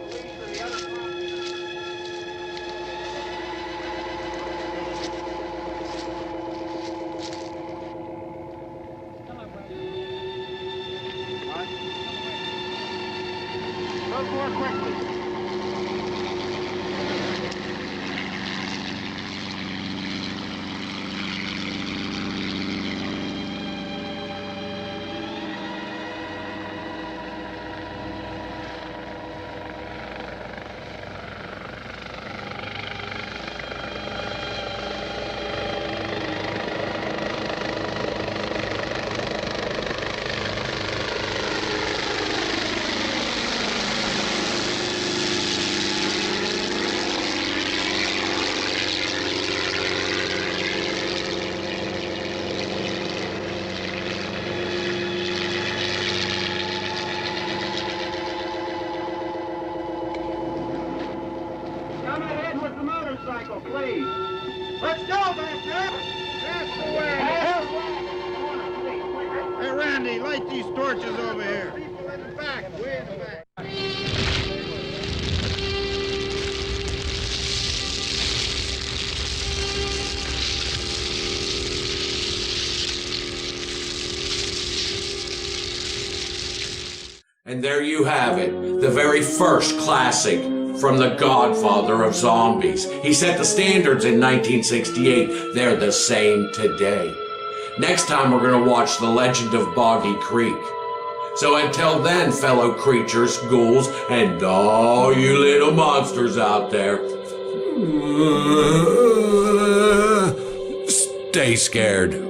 Go more quickly. Please. Let's go back there. That's the way. Hey, Randy, light these torches over here. People in the back, way in the back. And there you have it, the very first classic from the godfather of zombies. He set the standards in 1968. They're the same today. Next time we're going to watch The Legend of Boggy Creek. So until then, fellow creatures, ghouls, and all you little monsters out there, stay scared.